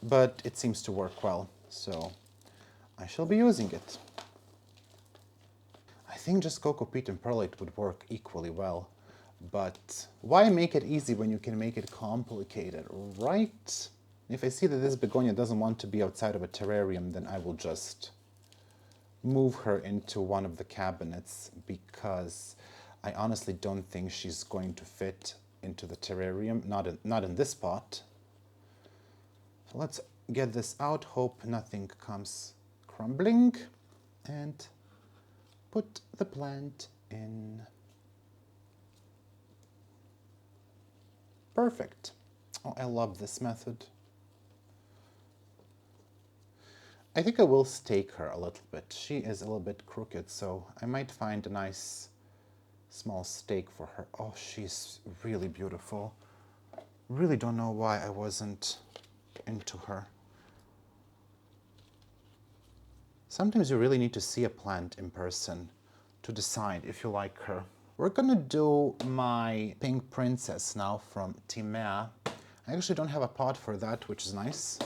But it seems to work well, so I shall be using it. I think just cocoa peat and perlite would work equally well. But why make it easy when you can make it complicated, right? If I see that this begonia doesn't want to be outside of a terrarium, then I will just move her into one of the cabinets, because I honestly don't think she's going to fit into the terrarium, not in this pot. So let's get this out, hope nothing comes crumbling, and put the plant in. Perfect. Oh, I love this method. I think I will stake her a little bit. She is a little bit crooked, so I might find a nice small stake for her. Oh, she's really beautiful. Really don't know why I wasn't into her. Sometimes you really need to see a plant in person to decide if you like her. We're gonna do my pink princess now from Timea. I actually don't have a pot for that, which is nice.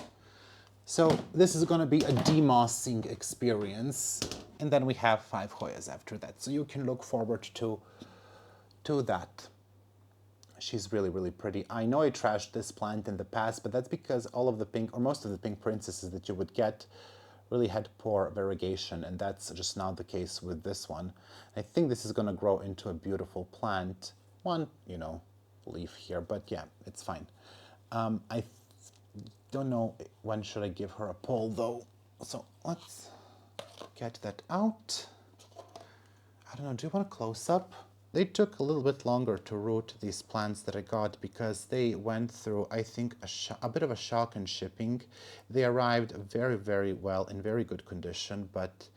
So this is gonna be a demossing experience. And then we have 5 Hoyas after that. So you can look forward to that. She's really, really pretty. I know I trashed this plant in the past, but that's because all of the pink, or most of the pink princesses that you would get, really had poor variegation, and that's just not the case with this one. I think this is going to grow into a beautiful plant. One, leaf here, but yeah, it's fine. I don't know when should I give her a pull though, so let's get that out. I don't know, do you want a close-up? They took a little bit longer to root, these plants that I got, because they went through, I think, a bit of a shock in shipping. They arrived very, very well, in very good condition, but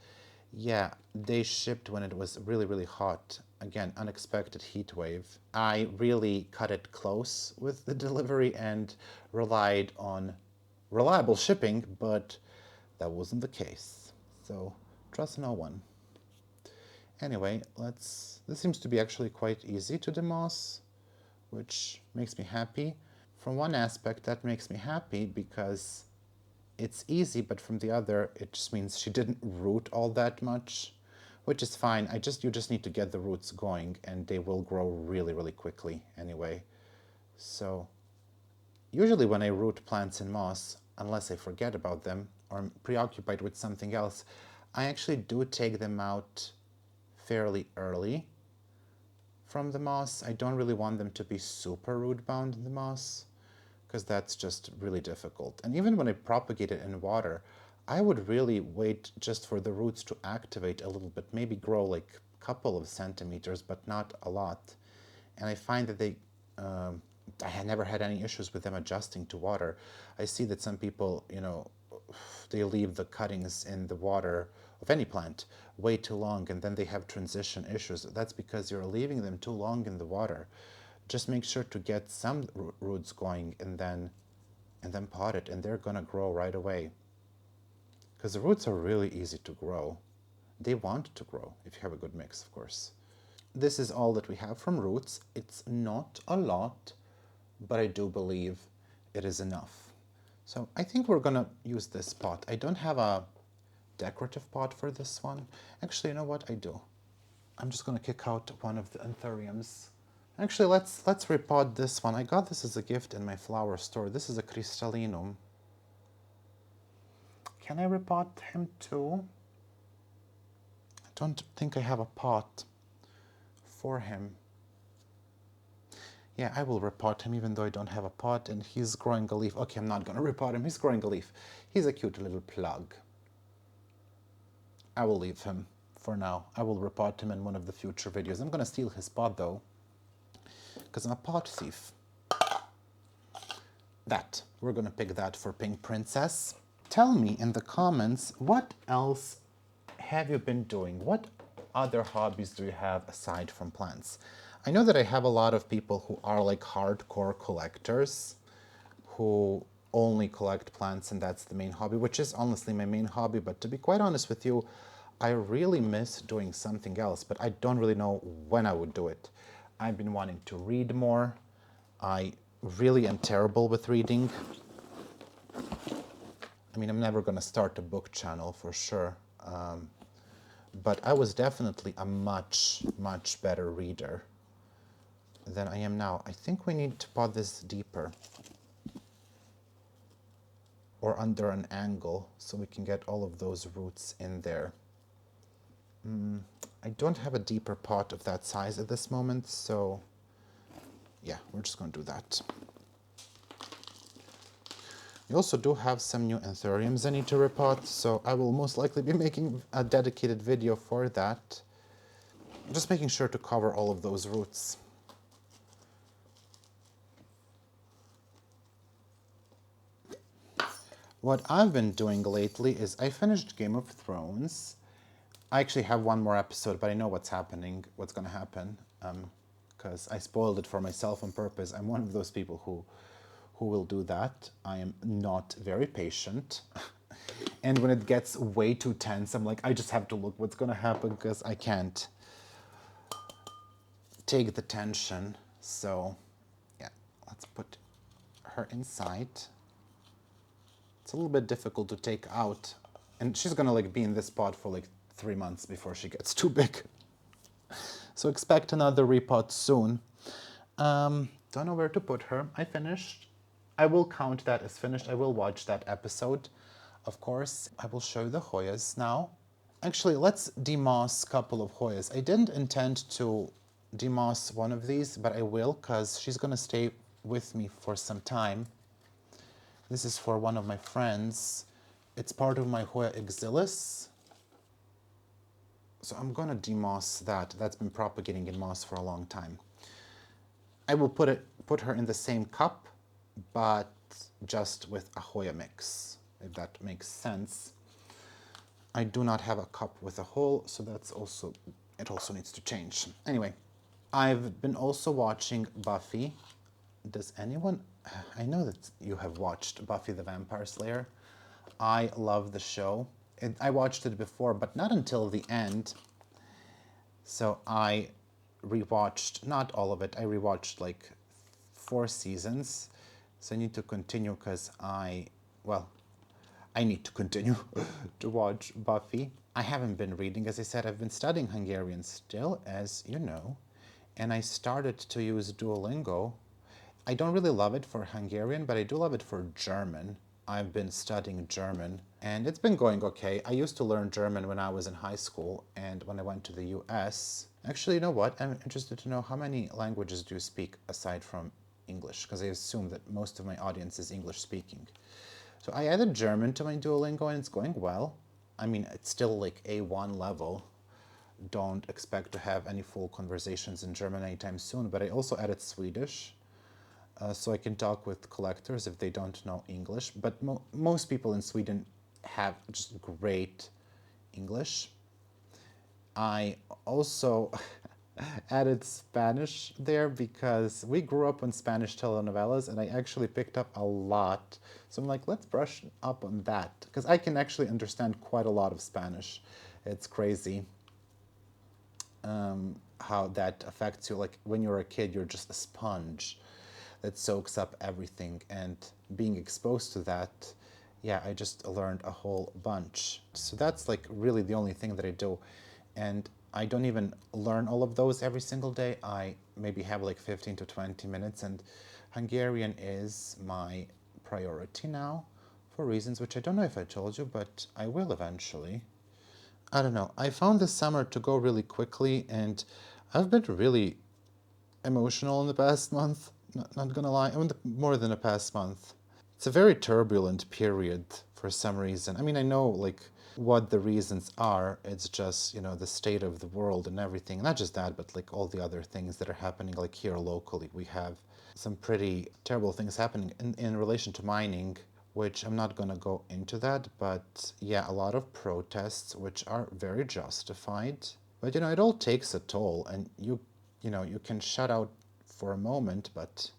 yeah, they shipped when it was really, really hot. Again, unexpected heat wave. I really cut it close with the delivery and relied on reliable shipping, but that wasn't the case. So trust no one. Anyway, this seems to be actually quite easy to demoss, which makes me happy. From one aspect, that makes me happy because it's easy, but from the other, it just means she didn't root all that much, which is fine. You just need to get the roots going, and they will grow really, really quickly anyway. So usually when I root plants in moss, unless I forget about them or I'm preoccupied with something else, I actually do take them out fairly early from the moss. I don't really want them to be super root bound in the moss, because that's just really difficult. And even when I propagate it in water, I would really wait just for the roots to activate a little bit, maybe grow like a couple of centimeters, but not a lot. And I find that I had never had any issues with them adjusting to water. I see that some people, they leave the cuttings in the water of any plant way too long, and then they have transition issues. That's because you're leaving them too long in the water. Just make sure to get some roots going and then pot it, and they're gonna grow right away. Because the roots are really easy to grow. They want to grow, if you have a good mix, of course. This is all that we have from roots. It's not a lot, but I do believe it is enough. So I think we're gonna use this pot. I don't have a decorative pot for this one. Actually, you know what? I do. I'm just gonna kick out one of the anthuriums. Actually, let's repot this one. I got this as a gift in my flower store. This is a crystallinum. Can I repot him too? I don't think I have a pot for him. Yeah, I will repot him even though I don't have a pot, and he's growing a leaf. Okay, I'm not gonna repot him. He's growing a leaf. He's a cute little plug. I will leave him for now. I will repot him in one of the future videos. I'm gonna steal his pot though, because I'm a pot thief. We're gonna pick that for Pink Princess. Tell me in the comments, what else have you been doing? What other hobbies do you have aside from plants? I know that I have a lot of people who are like hardcore collectors, who only collect plants and that's the main hobby, which is honestly my main hobby. But to be quite honest with you, I really miss doing something else, but I don't really know when I would do it. I've been wanting to read more. I really am terrible with reading. I mean, I'm never going to start a book channel for sure. But I was definitely a much, much better reader than I am now. I think we need to pot this deeper or under an angle so we can get all of those roots in there. I don't have a deeper pot of that size at this moment, so yeah, we're just going to do that. We also do have some new anthuriums I need to repot, so I will most likely be making a dedicated video for that. I'm just making sure to cover all of those roots. What I've been doing lately is I finished Game of Thrones. I actually have one more episode, but I know what's going to happen, because I spoiled it for myself on purpose. I'm one of those people who will do that. I am not very patient. And when it gets way too tense, I'm like, I just have to look what's going to happen, because I can't take the tension. So yeah, let's put her inside. It's a little bit difficult to take out. And she's going to like be in this pot for like 3 months before she gets too big. So expect another repot soon. Don't know where to put her. I finished. I will count that as finished. I will watch that episode, of course. I will show you the Hoyas now. Actually, let's demoss a couple of Hoyas. I didn't intend to demoss one of these, but I will, because she's going to stay with me for some time. This is for one of my friends. It's part of my Hoya exilis. So I'm gonna demoss that. That's been propagating in moss for a long time. I will put her in the same cup, but just with a Hoya mix, if that makes sense. I do not have a cup with a hole, so it also needs to change. Anyway, I've been also watching Buffy. Does anyone, I know that you have watched Buffy the Vampire Slayer. I love the show. I watched it before, but not until the end. So I rewatched, not all of it, I rewatched like 4 seasons. So I need to continue because I need to continue to watch Buffy. I haven't been reading, as I said, I've been studying Hungarian still, as you know, and I started to use Duolingo. I don't really love it for Hungarian, but I do love it for German. I've been studying German, and it's been going okay. I used to learn German when I was in high school, and when I went to the US. Actually, you know what? I'm interested to know, how many languages do you speak aside from English? Because I assume that most of my audience is English speaking. So I added German to my Duolingo, and it's going well. I mean, it's still like A1 level. Don't expect to have any full conversations in German anytime soon, but I also added Swedish. So I can talk with collectors if they don't know English. But most people in Sweden have just great English. I also added Spanish there because we grew up on Spanish telenovelas, and I actually picked up a lot. So I'm like, let's brush up on that, because I can actually understand quite a lot of Spanish. It's crazy how that affects you. Like when you're a kid, you're just a sponge that soaks up everything, and being exposed to that, yeah, I just learned a whole bunch. So that's like really the only thing that I do. And I don't even learn all of those every single day. I maybe have like 15 to 20 minutes, and Hungarian is my priority now for reasons which I don't know if I told you, but I will eventually. I don't know. I found this summer to go really quickly, and I've been really emotional in the past month. Not gonna lie, I mean, more than the past month. It's a very turbulent period for some reason. I mean, I know like what the reasons are. It's just, you know, the state of the world and everything. Not just that, but like all the other things that are happening, like here locally. We have some pretty terrible things happening in relation to mining, which I'm not going to go into that. But yeah, a lot of protests, which are very justified. But, you know, it all takes a toll, and you know, you can shut out for a moment, but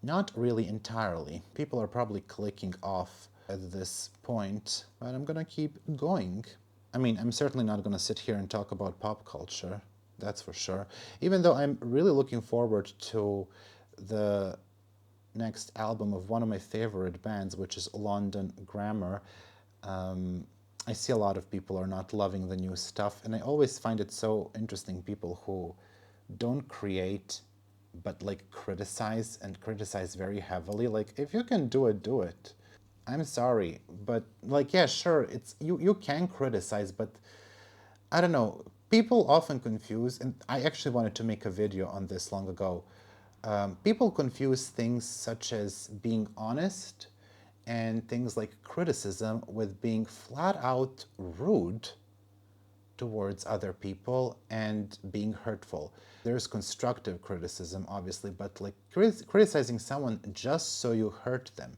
not really entirely. People are probably clicking off at this point, but I'm gonna keep going. I mean, I'm certainly not gonna sit here and talk about pop culture, that's for sure. Even though I'm really looking forward to the next album of one of my favorite bands, which is London Grammar. I see a lot of people are not loving the new stuff, and I always find it so interesting, people who don't create but like criticize, and criticize very heavily. Like, if you can do it, do it. I'm sorry, but like, yeah, sure, it's you can criticize, but I don't know. People often confuse, and I actually wanted to make a video on this long ago. People confuse things such as being honest and things like criticism with being flat out rude towards other people and being hurtful. There's constructive criticism, obviously, but like criticizing someone just so you hurt them,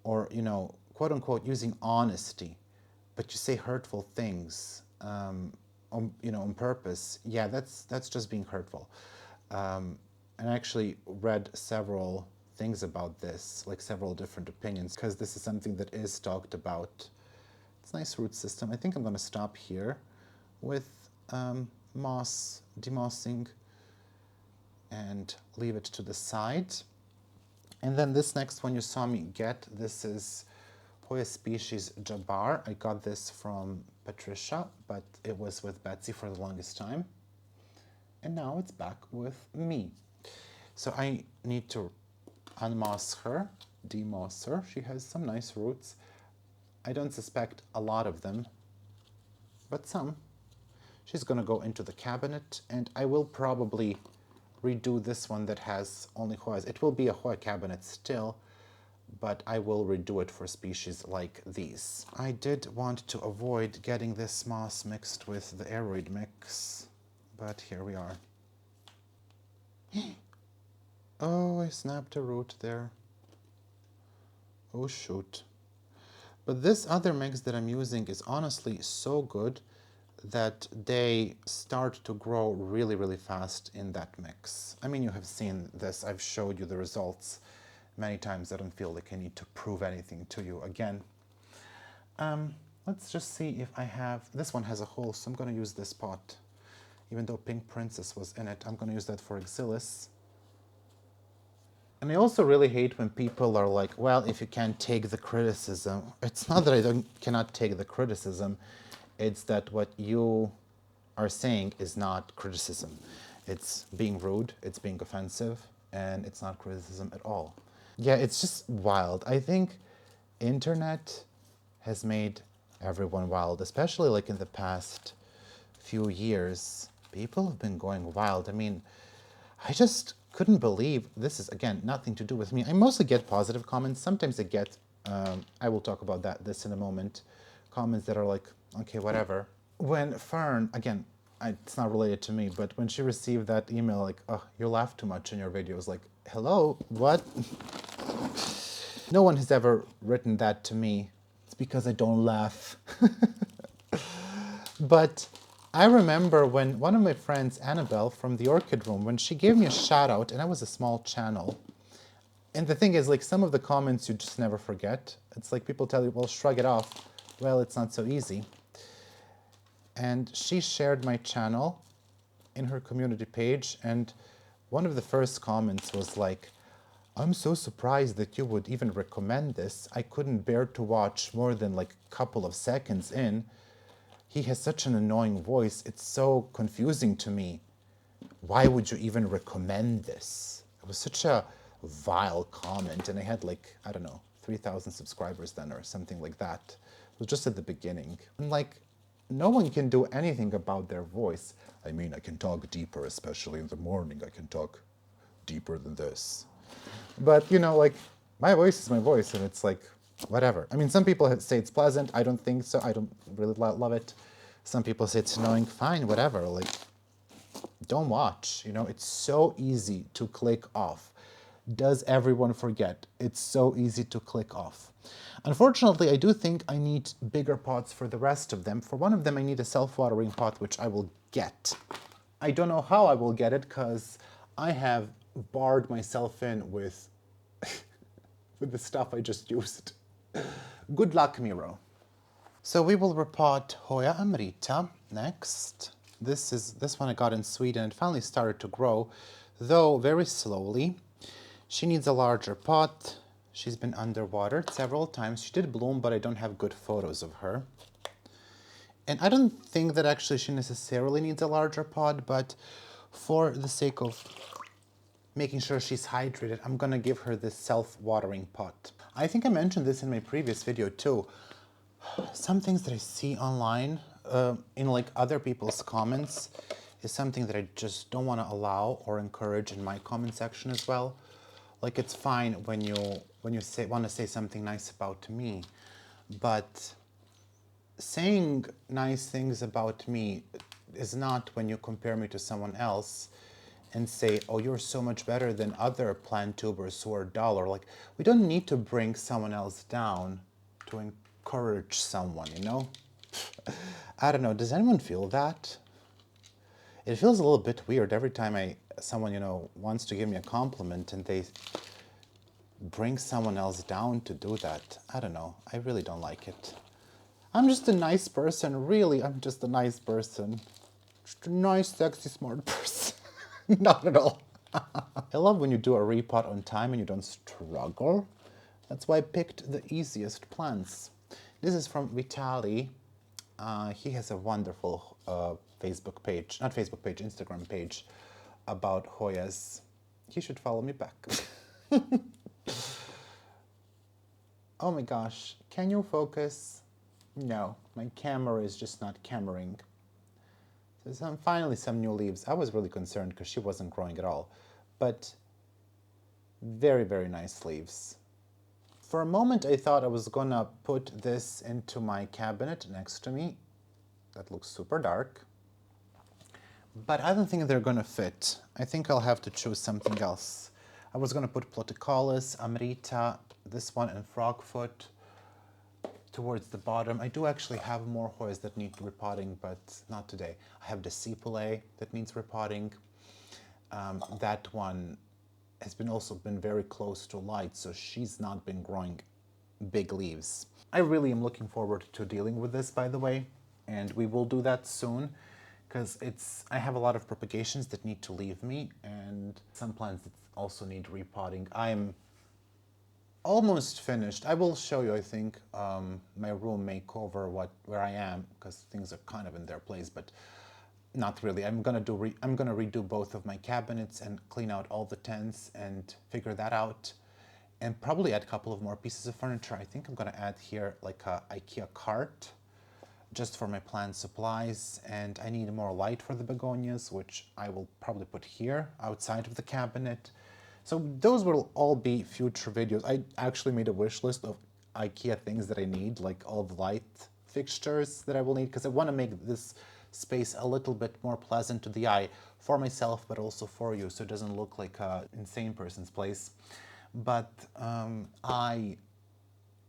or, you know, quote unquote, using honesty, but you say hurtful things, you know, on purpose. Yeah, that's just being hurtful. And I actually read several things about this, like several different opinions, because this is something that is talked about. It's a nice root system. I think I'm going to stop here with demossing, and leave it to the side. And then this next one you saw me get, this is Hoya species Jabbar. I got this from Patricia, but it was with Betsy for the longest time. And now it's back with me. So I need to unmoss her, demoss her. She has some nice roots. I don't suspect a lot of them, but some. She's gonna go into the cabinet, and I will probably redo this one that has only Hoyas. It will be a Hoya cabinet still, but I will redo it for species like these. I did want to avoid getting this moss mixed with the Aroid mix, but here we are. Oh, I snapped a root there. Oh shoot. But this other mix that I'm using is honestly so good that they start to grow really, really fast in that mix. I mean, you have seen this. I've showed you the results many times. I don't feel like I need to prove anything to you again. Let's just see if I have... This one has a hole, so I'm going to use this pot. Even though Pink Princess was in it, I'm going to use that for Axillus. And I also really hate when people are like, well, if you can't take the criticism. It's not that I cannot take the criticism. It's that what you are saying is not criticism. It's being rude, it's being offensive, and it's not criticism at all. Yeah, it's just wild. I think internet has made everyone wild, especially like in the past few years. People have been going wild. I mean, I just couldn't believe, this is, again, nothing to do with me. I mostly get positive comments. Sometimes I get, I will talk about this in a moment, comments that are like, okay, whatever. When Fern, again, it's not related to me, but when she received that email like, oh, you laugh too much in your videos, like, hello, what? No one has ever written that to me. It's because I don't laugh. But I remember when one of my friends, Annabelle from the Orchid Room, when she gave me a shout out, and I was a small channel. And the thing is, like, some of the comments you just never forget. It's like people tell you, well, shrug it off. Well, it's not so easy. And she shared my channel in her community page, and one of the first comments was like, I'm so surprised that you would even recommend this. I couldn't bear to watch more than like a couple of seconds in. He has such an annoying voice. It's so confusing to me. Why would you even recommend this? It was such a vile comment, and I had like, I don't know, 3,000 subscribers then or something like that. It was just at the beginning. And like, no one can do anything about their voice. I mean, I can talk deeper, especially in the morning. I can talk deeper than this. But, you know, like, my voice is my voice, and it's like, whatever. I mean, some people say it's pleasant. I don't think so. I don't really love it. Some people say it's annoying. Fine, whatever. Like, don't watch. You know, it's so easy to click off. Does everyone forget? It's so easy to click off. Unfortunately, I do think I need bigger pots for the rest of them. For one of them, I need a self-watering pot, which I will get. I don't know how I will get it, because I have barred myself in with, with the stuff I just used. Good luck, Miro. So we will repot Hoya Amrita next. This one I got in Sweden. It finally started to grow, though very slowly. She needs a larger pot. She's been underwatered several times. She did bloom, but I don't have good photos of her. And I don't think that actually she necessarily needs a larger pot, but for the sake of making sure she's hydrated, I'm gonna give her this self-watering pot. I think I mentioned this in my previous video too. Some things that I see online in like other people's comments is something that I just don't want to allow or encourage in my comment section as well. Like, it's fine when you want to say something nice about me, but saying nice things about me is not when you compare me to someone else and say, oh, you're so much better than other plant tubers who are dull. Or like, we don't need to bring someone else down to encourage someone, you know? I don't know, does anyone feel that? It feels a little bit weird every time someone, you know, wants to give me a compliment and they bring someone else down to do that. I don't know, I really don't like it. I'm just a nice person, really, I'm just a nice person. Just a nice, sexy, smart person. Not at all. I love when you do a repot on time and you don't struggle. That's why I picked the easiest plants. This is from Vitali. He has a wonderful Facebook page, not Facebook page, Instagram page about Hoyas. He should follow me back. Oh my gosh, can you focus? No, my camera is just not cameraing. So finally some new leaves. I was really concerned because she wasn't growing at all, but very, very nice leaves. For a moment, I thought I was gonna put this into my cabinet next to me. That looks super dark. But I don't think they're gonna fit. I think I'll have to choose something else. I was gonna put Platycollis, Amrita, this one, and Frogfoot towards the bottom. I do actually have more Hoyas that need repotting, but not today. I have the Sepale that needs repotting. That one has also been very close to light, so she's not been growing big leaves. I really am looking forward to dealing with this, by the way, and we will do that soon, because I have a lot of propagations that need to leave me, and some plants that also need repotting. I'm almost finished. I will show you, I think, my room makeover, where I am, because things are kind of in their place, but not really. I'm gonna redo both of my cabinets and clean out all the tents and figure that out, and probably add a couple of more pieces of furniture. I think I'm gonna add here like a IKEA cart just for my plant supplies, and I need more light for the begonias, which I will probably put here outside of the cabinet. So those will all be future videos. I actually made a wish list of IKEA things that I need, like all the light fixtures that I will need, because I want to make this space a little bit more pleasant to the eye for myself, but also for you, so it doesn't look like an insane person's place. But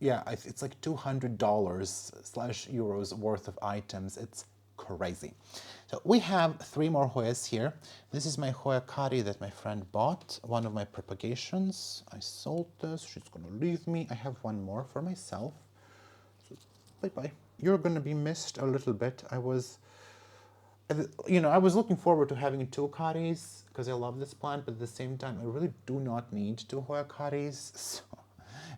it's like $200/euros worth of items. It's crazy. So we have 3 more Hoyas here. This is my Hoya chatty that my friend bought, one of my propagations. I sold this. She's gonna leave me. I have one more for myself. So bye-bye. You're gonna be missed a little bit. I was looking forward to having 2 chatties because I love this plant, but at the same time, I really do not need 2 Hoya chatties, so,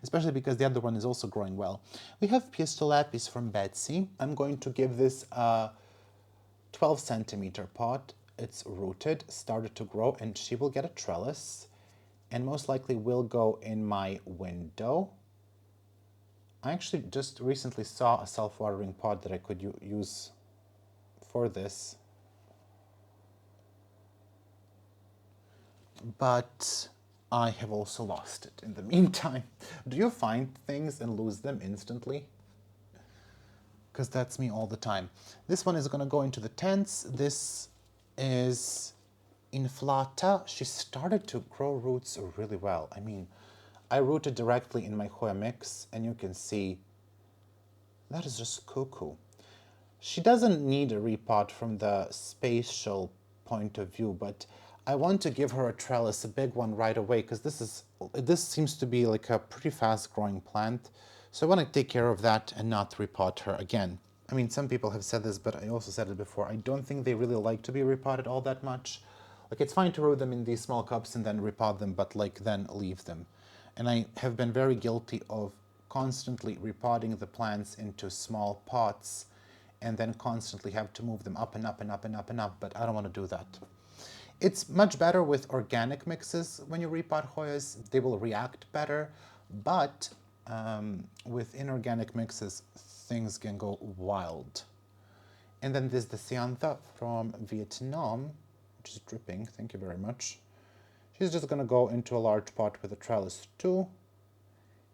especially because the other one is also growing well. We have Pistolapis from Basie. I'm going to give this a 12 centimeter pot. It's rooted, started to grow, and she will get a trellis, and most likely will go in my window. I actually just recently saw a self-watering pot that I could use for this, but I have also lost it in the meantime. Do you find things and lose them instantly? Because that's me all the time. This one is going to go into the tents. This is Inflata. She started to grow roots really well. I mean, I rooted directly in my Hoya mix, and you can see that is just cuckoo. She doesn't need a repot from the spatial point of view, but I want to give her a trellis, a big one right away, because this seems to be like a pretty fast growing plant. So I want to take care of that and not repot her again. I mean, some people have said this, but I also said it before. I don't think they really like to be repotted all that much. Like, it's fine to root them in these small cups and then repot them, but like then leave them. And I have been very guilty of constantly repotting the plants into small pots and then constantly have to move them up and up and up and up and up, but I don't want to do that. It's much better with organic mixes when you repot Hoyas. They will react better, but with inorganic mixes, things can go wild. And then there's the Siantha from Vietnam, which is dripping, thank you very much. She's just gonna go into a large pot with a trellis too,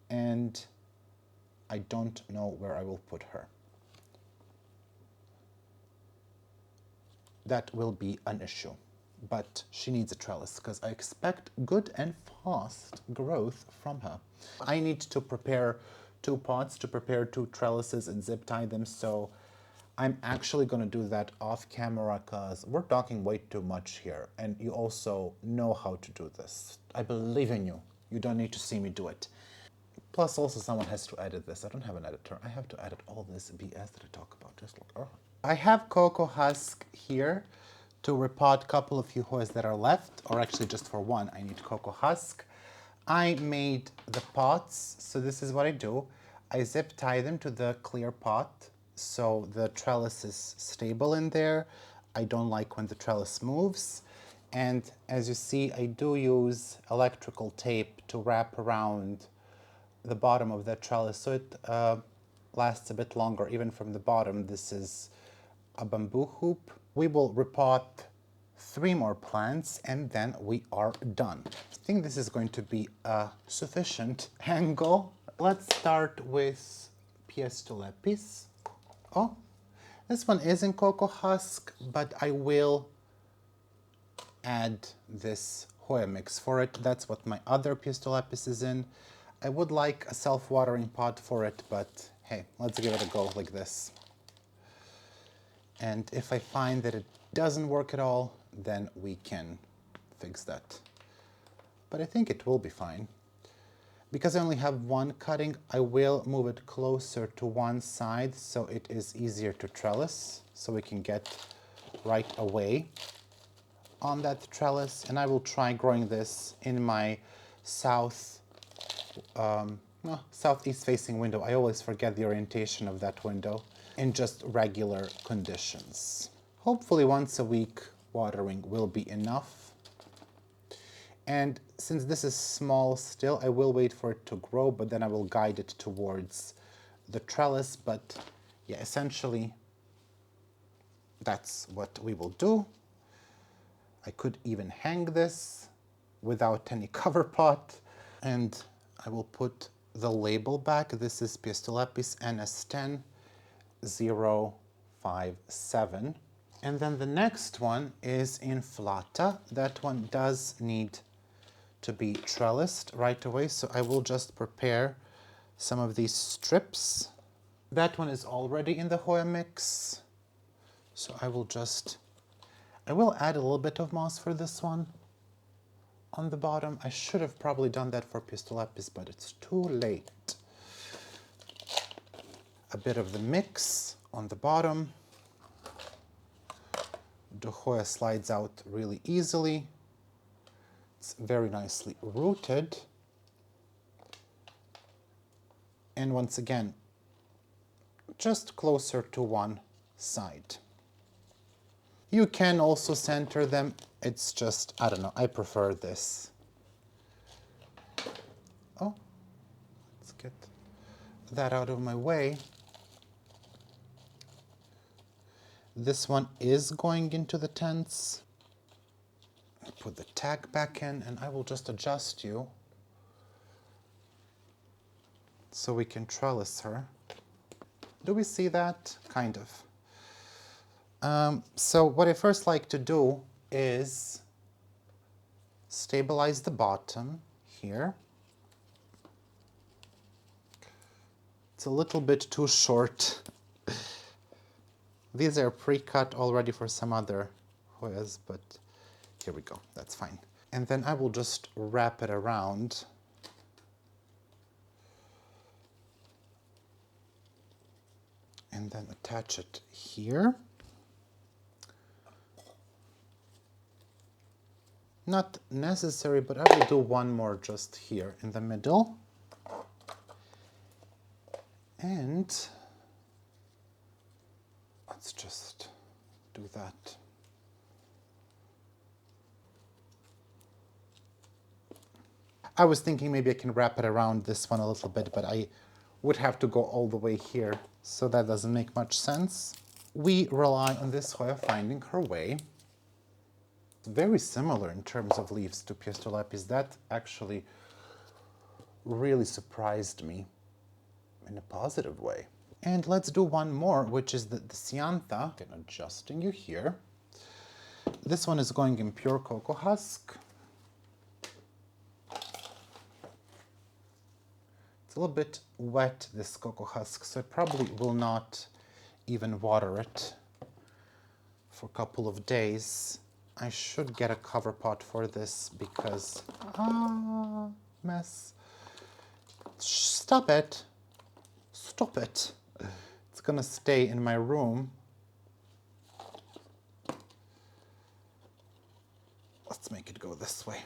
and I don't know where I will put her. That will be an issue, but she needs a trellis because I expect good and fast growth from her. I need to prepare 2 pots, to prepare 2 trellises and zip tie them, so I'm actually going to do that off camera because we're talking way too much here, and you also know how to do this. I believe in you. You don't need to see me do it. Plus, also someone has to edit this. I don't have an editor. I have to edit all this BS that I talk about. Just look. Oh. I have cocoa husk here to repot a couple of few Hoyas that are left, or actually just for one, I need cocoa husk. I made the pots, so this is what I do. I zip tie them to the clear pot, so the trellis is stable in there. I don't like when the trellis moves. And as you see, I do use electrical tape to wrap around the bottom of the trellis, so it lasts a bit longer, even from the bottom. This is a bamboo hoop. We will repot 3 more plants and then we are done. I think this is going to be a sufficient angle Let's start with Lepis. Oh, this one is in cocoa husk, but I will add this Hoya mix for it. That's what my other Lepis is in. I would like a self-watering pot for it, but hey, let's give it a go like this. And if I find that it doesn't work at all, then we can fix that. But I think it will be fine. Because I only have one cutting, I will move it closer to one side so it is easier to trellis, so we can get right away on that trellis. And I will try growing this in my southeast facing window. I always forget the orientation of that window, in just regular conditions. Hopefully once a week watering will be enough. And since this is small still, I will wait for it to grow, but then I will guide it towards the trellis. But yeah, essentially that's what we will do. I could even hang this without any cover pot. And I will put the label back. This is Lepis NS10 057. And then the next one is in Flata. That one does need to be trellised right away, so I will just prepare some of these strips. That one is already in the Hoya mix, so I will add a little bit of moss for this one on the bottom. I should have probably done that for Lepis, but it's too late. A bit of the mix on the bottom. The Hoya slides out really easily. It's very nicely rooted. And once again, just closer to one side. You can also center them. It's just, I don't know, I prefer this. Oh, let's get that out of my way. This one is going into the tents. Put the tag back in, and I will just adjust you so we can trellis her. Do we see that? Kind of. So what I first like to do is stabilize the bottom here. It's a little bit too short. These are pre-cut already for some other Hoyas, but here we go, that's fine. And then I will just wrap it around. And then attach it here. Not necessary, but I will do one more just here in the middle. And let's just do that. I was thinking maybe I can wrap it around this one a little bit, but I would have to go all the way here, so that doesn't make much sense. We rely on this Hoya finding her way. Very similar in terms of leaves to Lepis. That actually really surprised me in a positive way. And let's do one more, which is the Cyantha. Okay, adjusting you here. This one is going in pure cocoa husk. It's a little bit wet, this cocoa husk, so I probably will not even water it for a couple of days. I should get a cover pot for this because, mess. Stop it. Stop it. It's gonna stay in my room. Let's make it go this way.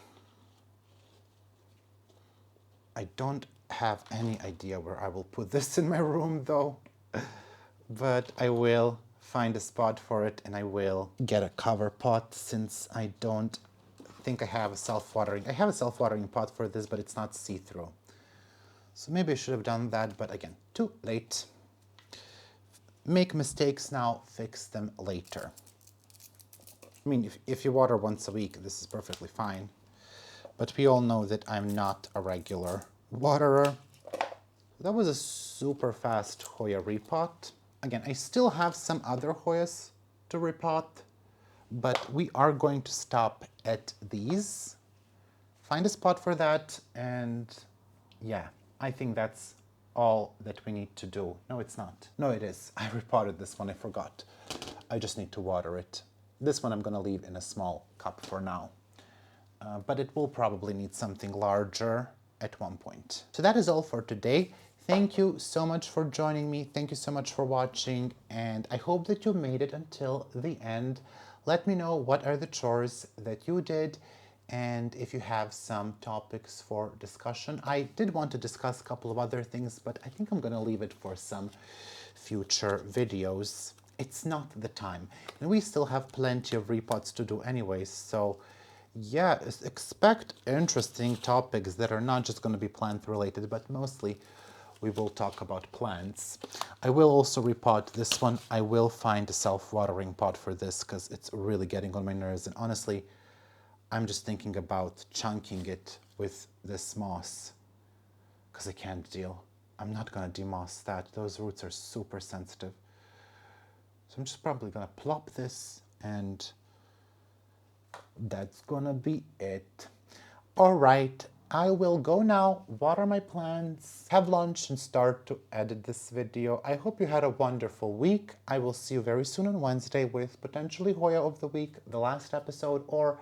I don't have any idea where I will put this in my room though, but I will find a spot for it and I will get a cover pot, since I don't think I have a self-watering. I have a self-watering pot for this, but it's not see-through. So maybe I should have done that, but again, too late. Make mistakes now, fix them later. I mean, if you water once a week, this is perfectly fine. But we all know that I'm not a regular waterer. That was a super fast Hoya repot. Again, I still have some other Hoyas to repot, but we are going to stop at these. Find a spot for that, and yeah, I think that's all that we need to do. No, it's not. No, it is. I repotted this one, I forgot. I just need to water it. This one I'm gonna leave in a small cup for now. But it will probably need something larger at one point. So that is all for today. Thank you so much for joining me. Thank you so much for watching, and I hope that you made it until the end. Let me know what are the chores that you did, and if you have some topics for discussion. I did want to discuss a couple of other things, but I think I'm gonna leave it for some future videos. It's not the time, and we still have plenty of repots to do anyways, so yeah, expect interesting topics that are not just going to be plant related, but mostly we will talk about plants. I will also repot this one. I will find a self-watering pot for this because it's really getting on my nerves, and honestly, I'm just thinking about chunking it with this moss because I can't deal. I'm not going to demoss that. Those roots are super sensitive. So I'm just probably going to plop this, and that's gonna be it. All right, I will go now, water my plants, have lunch, and start to edit this video. I hope you had a wonderful week. I will see you very soon on Wednesday with potentially Hoya of the week, the last episode, or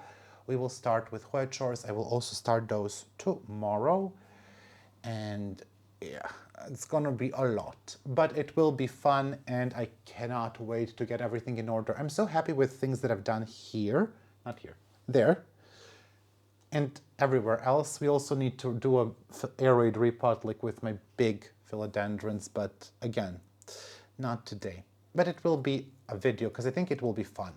we will start with Hoya chores. I will also start those tomorrow, and yeah, it's gonna be a lot, but it will be fun, and I cannot wait to get everything in order. I'm so happy with things that I've done here, not here, there, and everywhere else. We also need to do a Aroid repot like with my big philodendrons, but again, not today. But it will be a video because I think it will be fun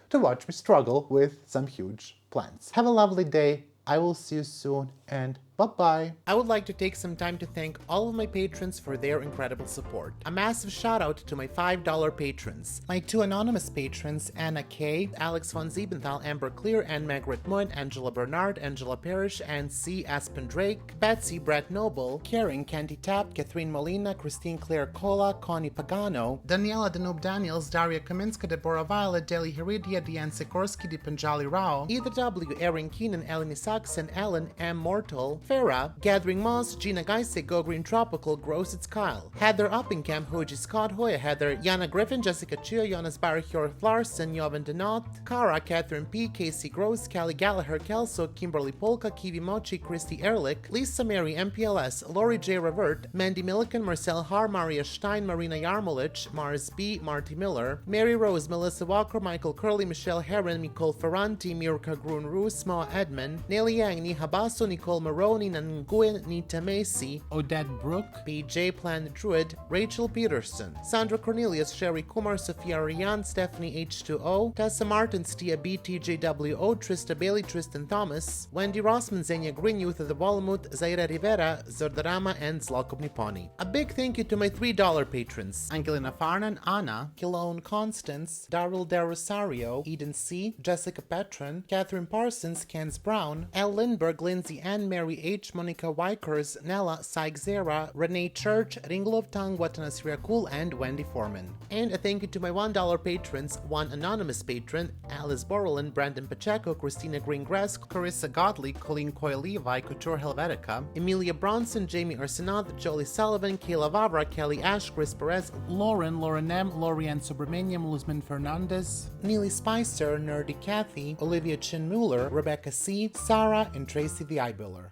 to watch me struggle with some huge plants. Have a lovely day. I will see you soon, and bye-bye. I would like to take some time to thank all of my patrons for their incredible support. A massive shout out to my $5 patrons. My 2 anonymous patrons, Anna K, Alex von Siebenthal, Amber Clear, Anne Margaret Mudd, Angela Bernard, Angela Parrish, and C. Aspen Drake, Betsy Brett Noble, Karen Candy Tapp, Catherine Molina, Christine Claire Cola, Connie Pagano, Daniela Danube Daniels, Daria Kaminska, Deborah Violet, Deli Heridia, Diane Sikorsky, Dipanjali Rao, Either W, Erin Keenan, Eleni Saxon, Ellen M. Mortal, Farah, Gathering Moss, Gina Geise, Go Green Tropical, Gross It's Kyle, Heather Uppingham, Hoji Scott, Hoya Heather, Yana Griffin, Jessica Chia, Jonas Barry, Hjorth Larson, Jovan Denot, Kara, Catherine P, Casey Gross, Callie Gallagher, Kelso, Kimberly Polka, Kiwi Mochi, Christy Ehrlich, Lisa Mary, MPLS, Lori J. Revert, Mandy Milliken, Marcel Har, Maria Stein, Marina Yarmolich, Mars B, Marty Miller, Mary Rose, Melissa Walker, Michael Curley, Michelle Heron, Nicole Ferranti, Mirka Grun Roos, Moa Edmond, Nelly Yang, Niha Basso, Nicole Maroney, Nanguin, Nita Macy, Odette Brooke, BJ Planet Druid, Rachel Peterson, Sandra Cornelius, Sherry Kumar, Sophia Rian, Stephanie H2O, Tessa Martins, Tia B, TJWO, Trista Bailey, Tristan Thomas, Wendy Rossman, Zenia Green, Youth of the Walmut, Zaira Rivera, Zordarama, and Zlakov Niponi. A big thank you to my $3 patrons: Angelina Farnan, Anna, Kilone Constance, Daryl De Rosario, Eden C, Jessica Petron, Catherine Parsons, Kens Brown, Elle Lindberg, Lindsay Ann, Mary H, Monica Wykers, Nella, Syke Zera, Renee Church, Ringlov Tang, Watanas Riakul, and Wendy Foreman. And a thank you to my $1 patrons: 1 anonymous patron, Alice Borrelin, Brandon Pacheco, Christina Greengrass, Carissa Godley, Colleen Coyle Levi, Couture Helvetica, Emilia Bronson, Jamie Arsenault, Jolie Sullivan, Kayla Vavra, Kelly Ash, Chris Perez, Lauren M, Lorianne Subramaniam, Luzman Fernandez, Neely Spicer, Nerdy Kathy, Olivia Chin Mueller, Rebecca C, Sarah, and Tracy the Eyebuller.